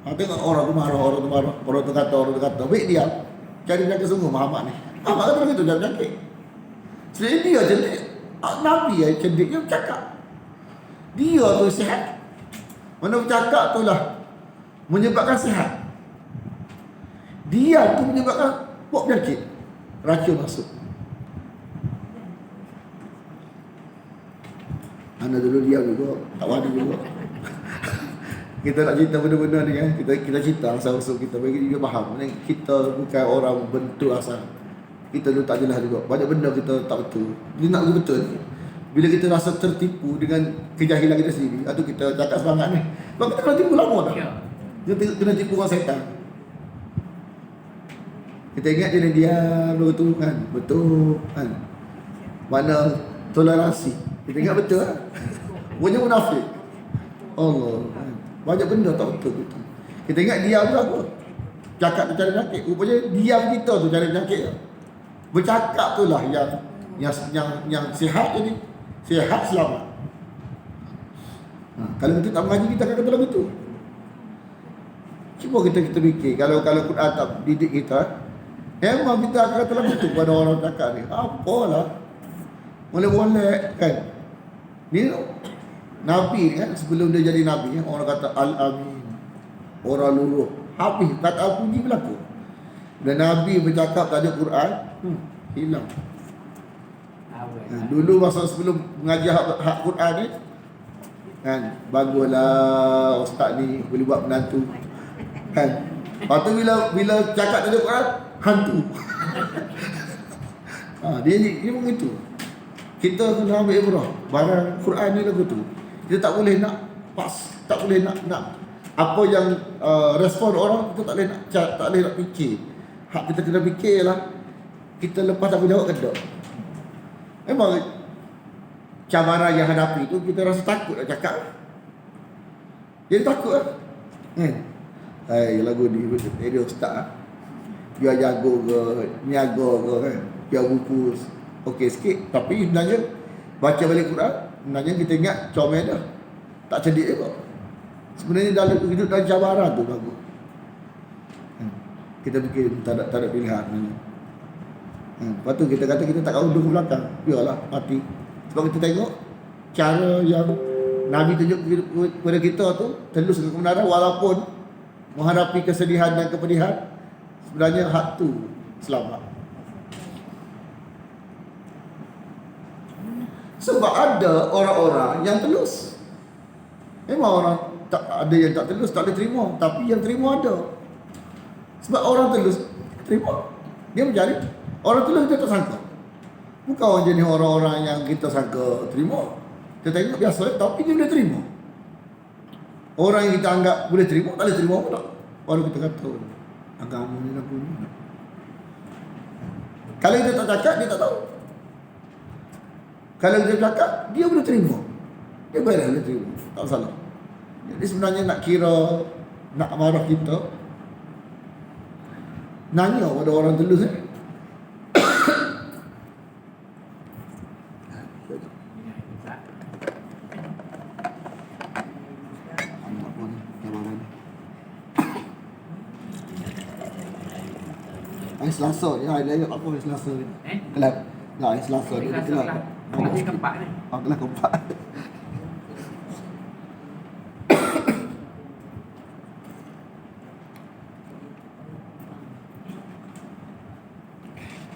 Tengok orang tu marah, orang tu kata. Baik dia. Jadi penyakit sungguh Muhammad ni. Muhammad kata begitu jadi penyakit. Sebenarnya dia cerdik. Nabi yang cerdik, dia cakap. Dia tu sihat. Mana bercakap tu lah menyebabkan sihat. Dia tu menyebabkan buat penyakit. Racun masuk. Anda dulu diam juga, tak wani juga. Kita nak cerita benda-benda ni kan, kita cerita asal-usul kita bagi dia faham. Kita bukan orang bentuk asal. Kita dulu tak jelas juga. Banyak benda kita tak betul. Dia nak betul. Bila kita rasa tertipu dengan kejahilan kita sendiri, atau kita cakap semangat ni, sebab kita kena tipu lama dah. Kita kena tipu orang setan. Kita ingat dia betul kan? Betul kan? Mana toleransi? Kita ingat betul kan? Punya munafik. Allah kan? Banyak benda tak betul kita. Kita ingat diam tu apa? Cakap tu cari penyakit. Rupanya diam kita tu cari penyakit. Bercakap tu lah yang sihat jadi. Sihat selamat. Kalau kita tak mengaji, kita akan kata lagu tu. Cuba kita fikir, kalau Quran tak didik kita, memang kita akan kata lagu tu pada orang cakap ni. Apalah, boleh-boleh kan. Ni Nabi ni kan, sebelum dia jadi Nabi, orang kata Al-Amin, orang luruh. Habis kata puji berlaku. Dan Nabi bercakap tak ada Quran, hilang. Dulu masa sebelum mengajar hak Quran ni kan, baguslah ustaz ni boleh buat menantu kan. Lepas tu bila cakap tadi Quran, hantu. Dia begitu. Kita kena ambil ibrah. Barang Quran ni lagu tu. Kita tak boleh nak pas, tak boleh nak apa yang respon orang, kita tak boleh nak fikir. Hak kita kena fikirlah. Kita lepas tak boleh jawab ke tak. Memang cabaran yang hadapi tu kita rasa takut nak cakap. Jadi takut lah. Lagu ni dia ustaz. Dia jago ke, niaga ke kan. Dia buku okey sikit. Tapi sebenarnya baca balik Quran, sebenarnya kita ingat comel dah. Tak cerdik juga. Sebenarnya dalam hidup dalam cabaran tu bagus. Kita fikir tak ada pilihan. Lepas tu kita kata kita tak kau duduk ke belakang. Biarlah mati. Sebab kita tengok cara yang Nabi tunjuk kepada kita tu telus ke kebenaran walaupun menghadapi kesedihan dan kepedihan. Sebenarnya hak tu selamat. Sebab ada orang-orang yang telus. Memang orang tak ada yang tak telus, tak boleh terima. Tapi yang terima ada. Sebab orang telus terima. Dia mencari. Orang telus kita tak sangka. Bukan orang jenis orang-orang yang kita sangka terima. Kita tengok biasa, tapi dia boleh terima. Orang yang kita anggap boleh terima, tak boleh terima pula. Baru kita kata, agama ni lagu ni. Kalau kita tak cakap, dia tak tahu. Kalau dia cakap, dia boleh terima. Dia boleh terima. Tak salah. Jadi sebenarnya nak kira, nak marah kita, nanya pada orang telus ni. Selasa ni, hari lain apa Selasa ni? Kelab. Ya, Selasa ni kelab. Hari keempat ni. Kelab keempat.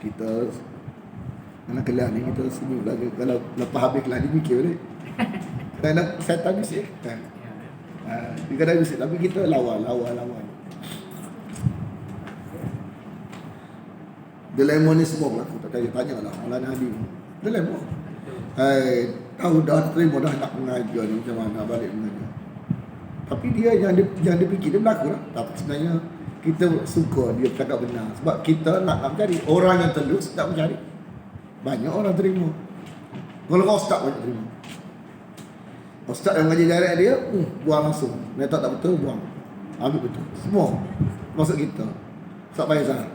Kita mana kelab ni kita senyum lagi. Kalau lepas habis kelab ni mikir balik. Kadang setan bisik kan. Dia kadang bisik tapi kita lawan. Dilema ni semua berlaku. Tak tanya lah Maulana Hadi. Dilema. Tahu dah terima dah nak mengajar ni macam mana balik mengajar. Tapi dia yang dia fikir dia berlaku lah. Tapi sebenarnya kita suka dia cakap benar. Sebab kita nak mencari. Orang yang telus tak mencari. Banyak orang terima. Kalau ustaz banyak terima. Ustaz yang mengajar direct dia, buang langsung. Dia tak betul, buang. Ambil betul. Semua masuk kita. Ustaz Faizal.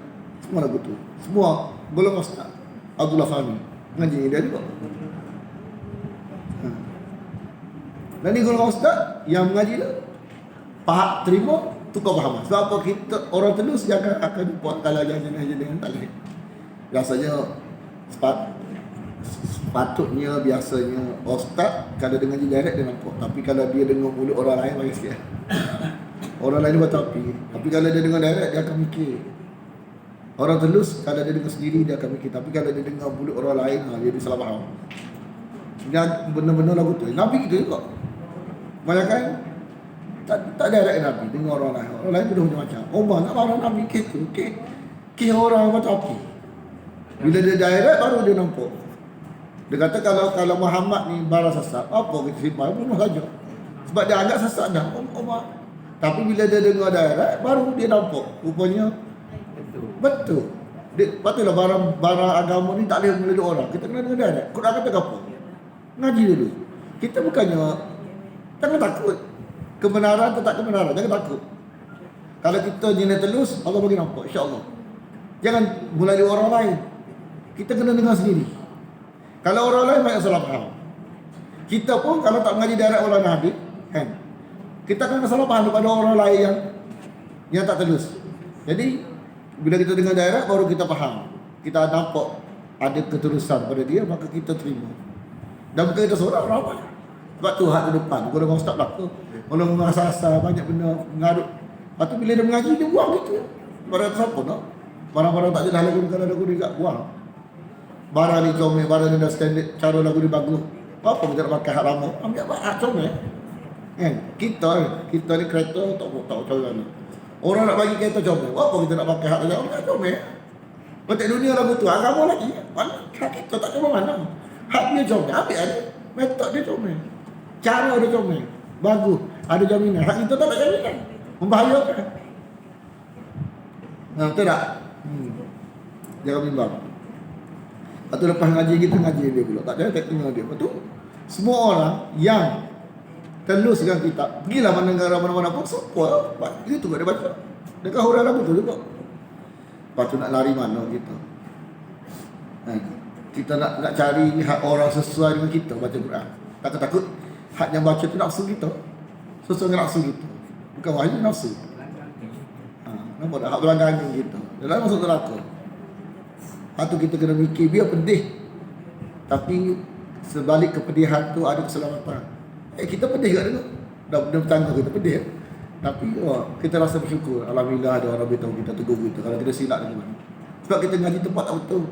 Semua lagu tu. Semua golongan Ustaz Abdullah Fahmi. Ngaji dia juga. Dan ni golongan Ustaz yang mengaji dia. Faham, terima, tukar faham. Sebab apa kita orang telus jangan akan buat kalau jangan dengan tak lain. Biasanya sepatutnya biasanya Ustaz kalau dengar direct dia nampak. Tapi kalau dia dengar mulut orang lain bagi sikit. Orang lain buat tapi kalau dia dengar direct dia akan mikir. Orang telus kalau dia dengar sendiri dia akan mikir. Tapi kalau dia dengar mulut orang lain dia salah faham. Dia benar-benar lagu tu. Nabi kita juga. Banyak kan tak direct Nabi dengar orang lain. Orang lain tu dah macam Umar nak marah Nabi ke orang macam api. Bila dia direct baru dia nampak. Dia kata kalau Muhammad ni barang sesat, apa kita simpan bunuh saja. Sebab dia anggap sesat dah Umar. Tapi bila dia dengar direct baru dia nampak rupanya betul. Patutlah barang agama ni tak boleh meleduk orang. Kita kena dengar direct. Quran kata apa? Ngaji dulu. Kita bukannya jangan takut. Kebenaran tetap kebenaran. Jangan takut. Kalau kita jenis telus, Allah bagi nampak insya-Allah. Jangan melalui orang lain. Kita kena dengar sendiri. Kalau orang lain banyak salah faham. Kita pun kalau tak mengaji direct orang Nabi, kan? Kita akan salah faham daripada orang lain yang tak telus. Jadi bila kita dengar direct baru kita faham. Kita nampak ada keterusan pada dia, maka kita terima. Dan bukan kita seorang ramai. Sebab tu hak ke depan. Kalau ustaz belaka, kalau mengasah-asah banyak benda mengarut. Lepas tu bila dia mengaji dia buang gitu. Barang siapa nak? Barang-barang tak jelas lagu ni, kalau lagu ni tak buang. Barang ni comel, barang ni dah standard, cara lagu ni bagus. Apa kita nak pakai hak lama? Ambil hak comel. Kan? Kita ni kereta tak cara ni. Orang nak bagi kereta comel. Apa kita nak pakai hak lama? Ambil hak comel. Konteks dunia lagu tu, agama lagi. Mana? Hak kita tak comel mana? Hak dia comel. Ambil ada. Metod dia comel. Cara dia comel. Bagus. Ada jaminan. Hak kita tak ada jaminan. Membahayakan. Betul tak? Jangan bimbang. Lepas tu lepas ngaji kita ngaji dia pula. Tak ada teknik dia. Lepas tu semua orang yang telus dengan kitab, pergilah mana-mana pun support. Itu juga dia baca. Dekat huruf Arab betul juga. Lepas tu nak lari mana kita? Kita nak cari hak orang sesuai dengan kita baca Quran. Takut hak yang baca tu nafsu kita. Sesuai dengan nafsu kita. Bukan wahyu, nafsu. Nampak tak? Hak berlangganan kita. Dalam masuk neraka. Lepas tu kita kena mikir, biar pedih. Tapi sebalik kepedihan tu ada keselamatan. Kita pedih kat dulu. Dah bertanggung kita pedih. Tapi kita rasa bersyukur. Alhamdulillah ada orang beritahu kita, tegur kita. Kalau kita silap dengan mana. Sebab kita ngaji tempat tak betul.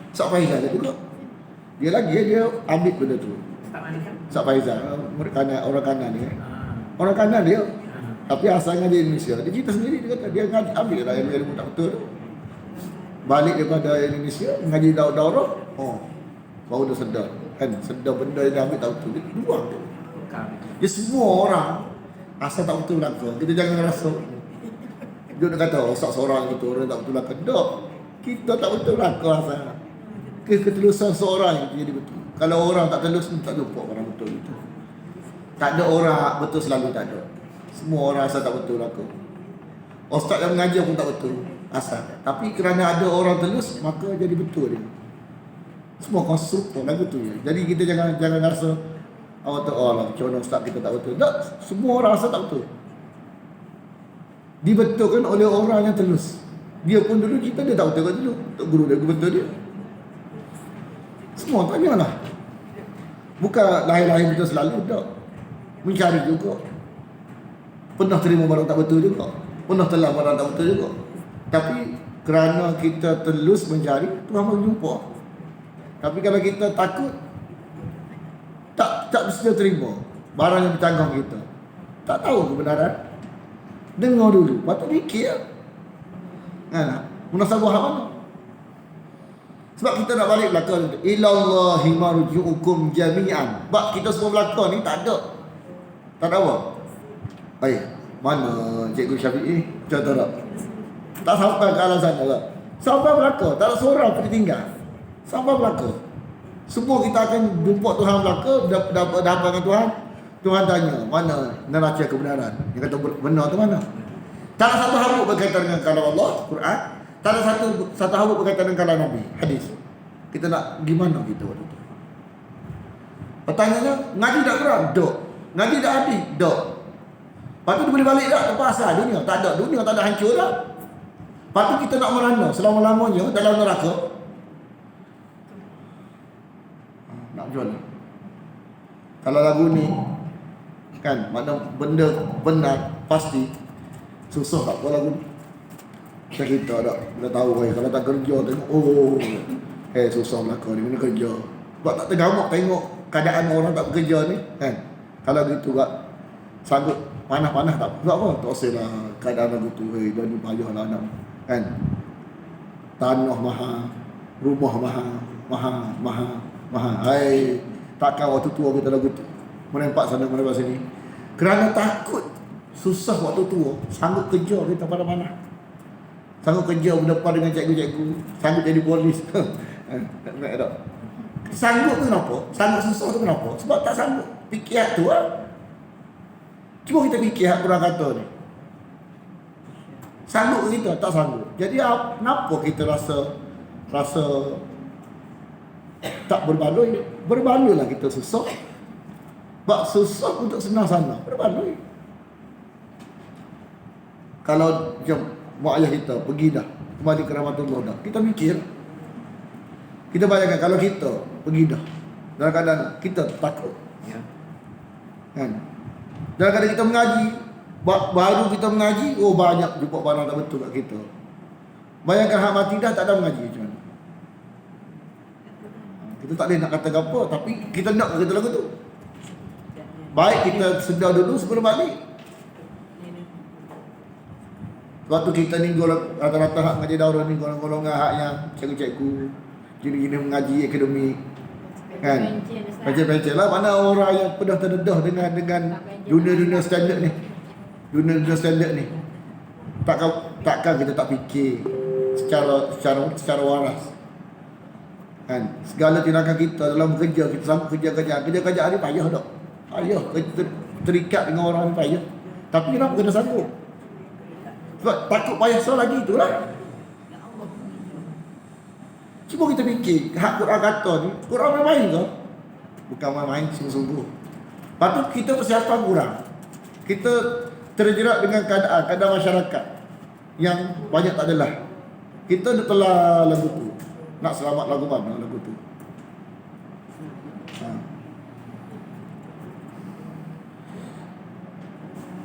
Ustaz Faizal dia juga. Dia lagi dia ambil benda tu. Ustaz Faizal, orang kanan ni. Orang kanan dia. Tapi asalnya dia Indonesia. Dia cerita sendiri, dia kata dia ngaji ambil lah ilmu tak betul tu. Balik daripada Indonesia ngaji daurah, baru dia sedar. Kan sedar benda yang dia ambil tak betul. Dia buang tu. Dia semua orang asal tak betul lah. Kita jangan rasa dia nak kata ustaz seorang gitu, orang tak betul lah. Tak. Kita tak betul lah asal. Ketelusan seorang yang jadi betul. Kalau orang tak telus tak jumpa orang betul itu. Tak ada orang betul selalu, tak ada. Semua orang asal tak betul aku. Ustaz yang mengajar pun tak betul asal. Tapi kerana ada orang telus, maka jadi betul dia. Semua konstruktor lagu tu je. Jadi kita jangan rasa awak tu lah, macam mana ustaz kita tak betul. Tak, semua orang asal tak betul. Dibetulkan oleh orang yang telus. Dia pun dulu kita dia tak betul kan dulu. Tok guru dia betul dia. Semua tanyalah. Bukan lahir-lahir betul selalu, tak. Mencari juga. Pernah terima barang tak betul juga. Pernah telah barang tak betul juga. Tapi kerana kita telus mencari, Tuhan menjumpa. Tapi kalau kita takut, tak mesti terima barang yang bertanggung kita. Tak tahu kebenaran. Dengar dulu, lepas tu fikir. Munasabah mana? Sebab kita nak balik belakang tu. Ilallahi marju'ukum jami'an. Sebab kita semua belakang ni tak ada. Tak ada apa? Baik, mana Cikgu Syafi'i? Contoh tak? Tak sampai ke alam sana tak? Sampai belakang, tak ada seorang pun ditinggal. Sampai belakang. Semua kita akan jumpa Tuhan belakang, dapat dengan Tuhan. Tuhan tanya, mana neraca kebenaran? Yang kata benar tu mana? Tak ada satu habuk berkaitan dengan kalam Allah, Quran. Tak ada satu habuk berkaitan dengan kalam Nabi, hadis. Kita nak gimana kita waktu tu? Pertanyaannya, ngaji tak Quran? Dok. Ngaji tak hadis? Dok. Lepas tu dia boleh balik tak? Tempat asal dunia? Tak ada. Dunia tak ada, hancur dah. Lepas tu kita nak merana selama-lamanya dalam neraka. Nak jual. Kalau lagu ni kan, mana benda benar pasti susah tak apa lagu ni. Kita dah tahu kalau tak kerja tengok susah belaka ni, kena kerja. Sebab tak tergamak tengok keadaan orang tak bekerja ni kan. Kalau gitu tak sanggup panas-panas tak apa, tak usah lah keadaan lagu tu. Dah ni payah lah anak kan. Tanah mahal, rumah mahal. Takkan waktu tua kita lagu tu menempat sana menempat sini. Kerana takut susah waktu tua, sanggup kerja kita pada mana. Sanggup kerja berdepan dengan cikgu-cikgu, sanggup jadi polis. Tak. Sanggup tu kenapa? Sanggup susah tu kenapa? Sebab tak sanggup fikir hak tu lah. Cuba kita fikir hak kurang kata ni. Sanggup ke kita? Tak sanggup. Jadi kenapa kita rasa tak berbaloi? Berbaloi lah kita susah. Sebab susah untuk senang sana, berbaloi. Kalau macam mak ayah kita pergi dah, kembali ke rahmatullah dah, kita mikir, kita bayangkan kalau kita pergi dah dalam keadaan kita takut kan. Dalam keadaan kita mengaji, baru kita mengaji, banyak jumpa barang tak betul kat kita. Bayangkan hak mati dah tak ada mengaji macam mana. Kita tak boleh nak kata apa, tapi kita nak kata lagu tu. Baik kita sedar dulu sebelum balik. Waktu kita ni rata-rata hak mengaji daurah ni golongan hak yang cikgu-cikgu gini-gini mengaji akademik kan. Pencen-pencen lah, mana orang yang pernah terdedah dengan dunia standard ni. Dunia standard ni. Takkan kita tak fikir secara waras. Kan? Segala tindakan kita dalam bekerja, kita sambut kerja-kerja ni payah tak? Payah. Terikat dengan orang ni payah. Tapi kenapa kena sanggup? Sebab takut payah soal lagi itulah. Cuba kita fikir, hak Quran kata ni, Quran main-main ke? Bukan main-main, sungguh-sungguh. Lepas tu kita persiapan kurang. Kita terjerat dengan keadaan masyarakat yang banyak tak adalah. Kita dah telah lagu tu. Nak selamat lagu mana lagu tu?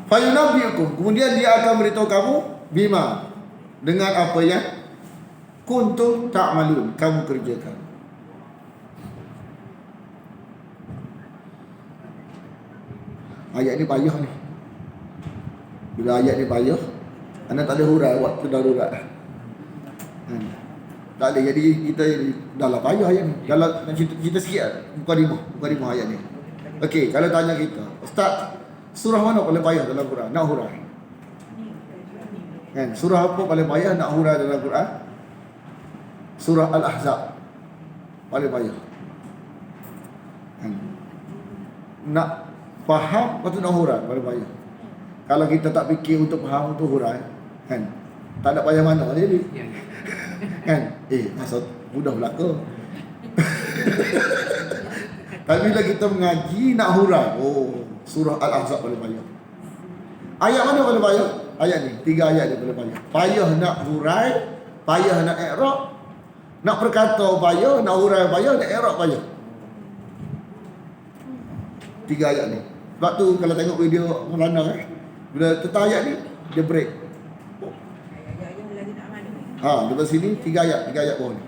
Fayunabbiukum, kemudian dia akan beritahu kamu bima, dengan apa yang kuntum ta'malun, kamu kerjakan. Ayat ni payah ni. Bila ayat ni payah, anda tak ada hurai waktu darurat. Tak ada, jadi kita dah lah payah ayat ni. Dah lah nak cerita sikit Mukadimah ayat ni. Okey, kalau tanya kita, Ustaz, surah mana paling payah dalam Quran? Nak hurai. Kan? Surah apa paling payah nak hurai dalam Quran? Surah Al-Ahzab paling payah. Kan? Nak faham lepas tu nak hurai paling payah. Kalau kita tak fikir untuk faham untuk hurai, kan? Tak ada payah mana jadi. Kan? Masa mudah belaka. Tapi bila kita mengaji nak hurai, surah Al-Ahzab paling payah. Ayat mana paling payah? Ayat ni, 3 ayat ni paling payah. Payah nak hurai, payah nak i'rab, nak berkata payah, nak hurai payah, nak i'rab payah. 3 ayat ni. Sebab tu kalau tengok video Melana bila tetap ayat ni dia break. Lepas sini 3 ayat bawah ni.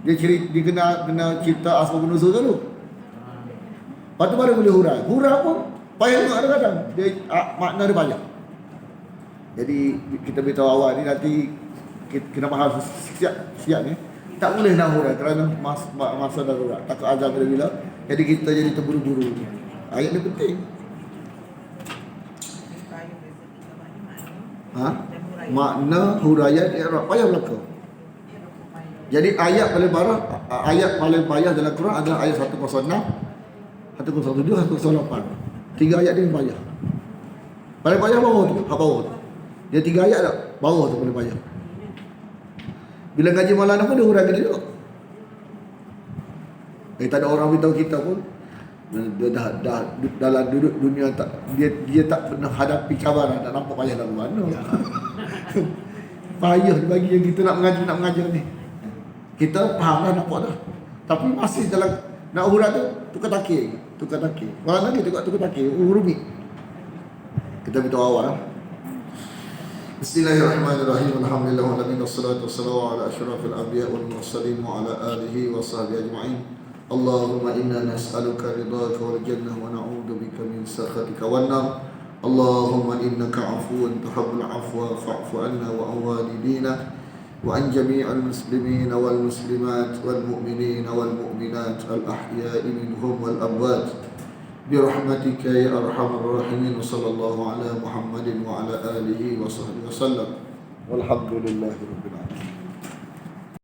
Dia kena cipta asbabun nuzul dulu. Lepas tu baru boleh hurai. Hurai pun payah juga kadang-kadang. Dia makna dia banyak. Jadi kita beritahu awal ni, nanti kena faham siap ni. Tak boleh nak hurai kerana masa darurat. Takut azab bila-bila. Jadi kita jadi terburu-buru. Ayat ni penting. Makna huraian i'rab payah belaka. Jadi ayat paling payah dalam Quran adalah ayat 106, 107, 108. 3 ayat ni payah. Paling payah bawah tu, bawah tu. Dia 3 ayat tak? Bawah tu paling payah. Bila ngaji malam apa dia huraikan dia juga. Tak ada orang beritahu kita pun. Dia dah dalam duduk dunia tak, dia tak pernah hadapi cabaran, tak nampak payah dalam mana. Payah bagi yang kita nak mengajar ni. Kita faham dah, nampak dah. Tapi masih dalam nak urat tu tukar takir. Malam lagi tukar takir, rumit. Kita beritahu awal. Bismillahirrahmanirrahim. Alhamdulillah wassalatu wassalamu ala asyrafil anbiya wal mursalin wa ala alihi wa sahbihi ajma'in. Allahumma inna nas'aluka ridhaka wal jannah wa na'udzu bika min sakhatika wan nar. Allahumma innaka 'afuwun tuhibbul 'afwa fa'fu 'anna wa 'an walidina wa 'an jami'il muslimin wal muslimat wal mu'minin wal mu'minat al ahya'i minhum wal amwat birahmatika ya arhamar rahimin. Sallallahu ala Muhammadin wa ala alihi wa sahbihi wasallam. Walhamdulillahi rabbil alamin.